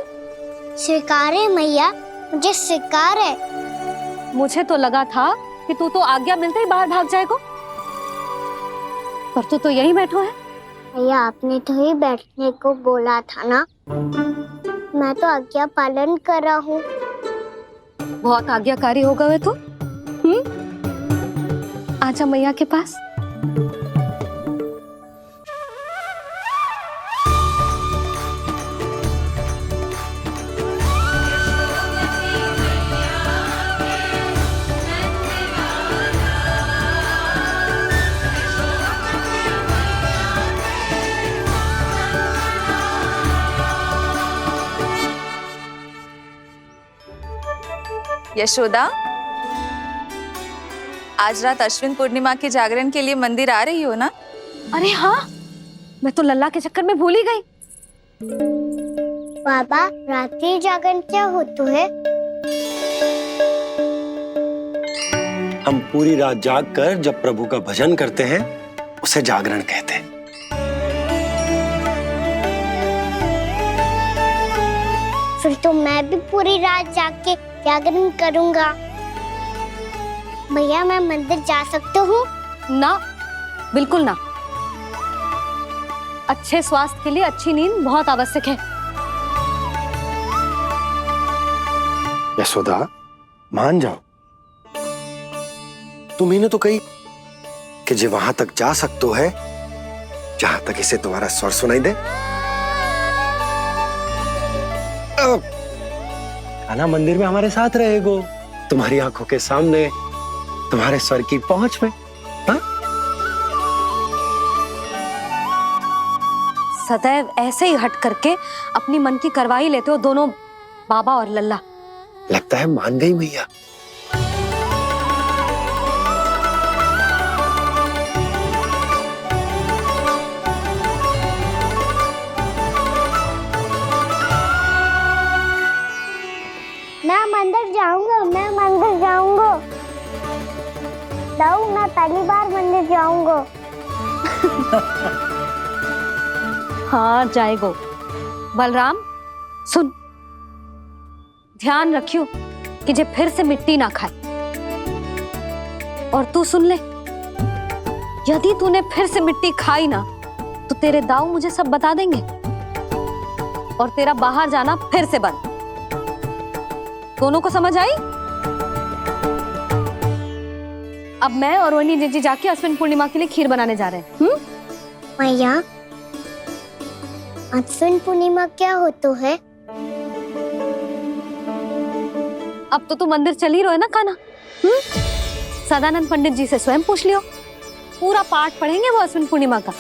स्वीकार है मैया, मुझे स्वीकार है। मुझे तो लगा था कि तू तो आज्ञा मिलते ही बाहर भाग जाएगा, पर तू तो यहीं बैठो है। मैया आपने तो ही बैठने को बोला था ना, मैं तो आज्ञा पालन कर रहा हूँ। बहुत आज्ञाकारी हो गए तू। आजा मैया के पास। यशोदा, आज रात अश्विन पूर्णिमा के जागरण के लिए मंदिर आ रही हो ना? अरे हाँ, मैं तो लल्ला के चक्कर में भूल ही गई। बाबा, रात्रि जागरण क्या होता है? हम पूरी रात जाग कर जब प्रभु का भजन करते हैं उसे जागरण कहते हैं। फिर तो मैं भी पूरी रात जाग के जागरण करूंगा। भैया, मैं मंदिर जा सकती हूँ? ना, बिल्कुल ना। अच्छे स्वास्थ्य के लिए अच्छी नींद बहुत आवश्यक है। यशोदा, मान जाओ। तुम्ही ने तो कही कि जो वहां तक जा सकते है जहां तक इसे तुम्हारा स्वर सुनाई दे। कान्हा मंदिर में हमारे साथ रहेगो, तुम्हारी आंखों के सामने, तुम्हारे स्वर की पहुंच में। हा? सदैव ऐसे ही हट करके अपनी मन की करवाई लेते हो दोनों बाबा और लल्ला। लगता है मान गई मैया। मैं मंदिर जाऊंगा, मैं मंदिर जाऊंगा। दाऊ मैं पहली बार मंदिर जाऊंगा। हाँ जाएगो। बलराम सुन, ध्यान रखियो कि जे फिर से मिट्टी ना खाए। और तू सुन ले, यदि तूने फिर से मिट्टी खाई ना तो तेरे दाऊ मुझे सब बता देंगे और तेरा बाहर जाना फिर से बंद। दोनों को समझ आई? अब मैं और रोहिणी जीजी जाके अश्विन पूर्णिमा के लिए खीर बनाने जा रहे हैं। मैया, अश्विन पूर्णिमा क्या होता है? अब तो तू मंदिर चल ही रहो है ना कान्हा? सदानंद पंडित जी से स्वयं पूछ लियो, पूरा पाठ पढ़ेंगे वो अश्विन पूर्णिमा का।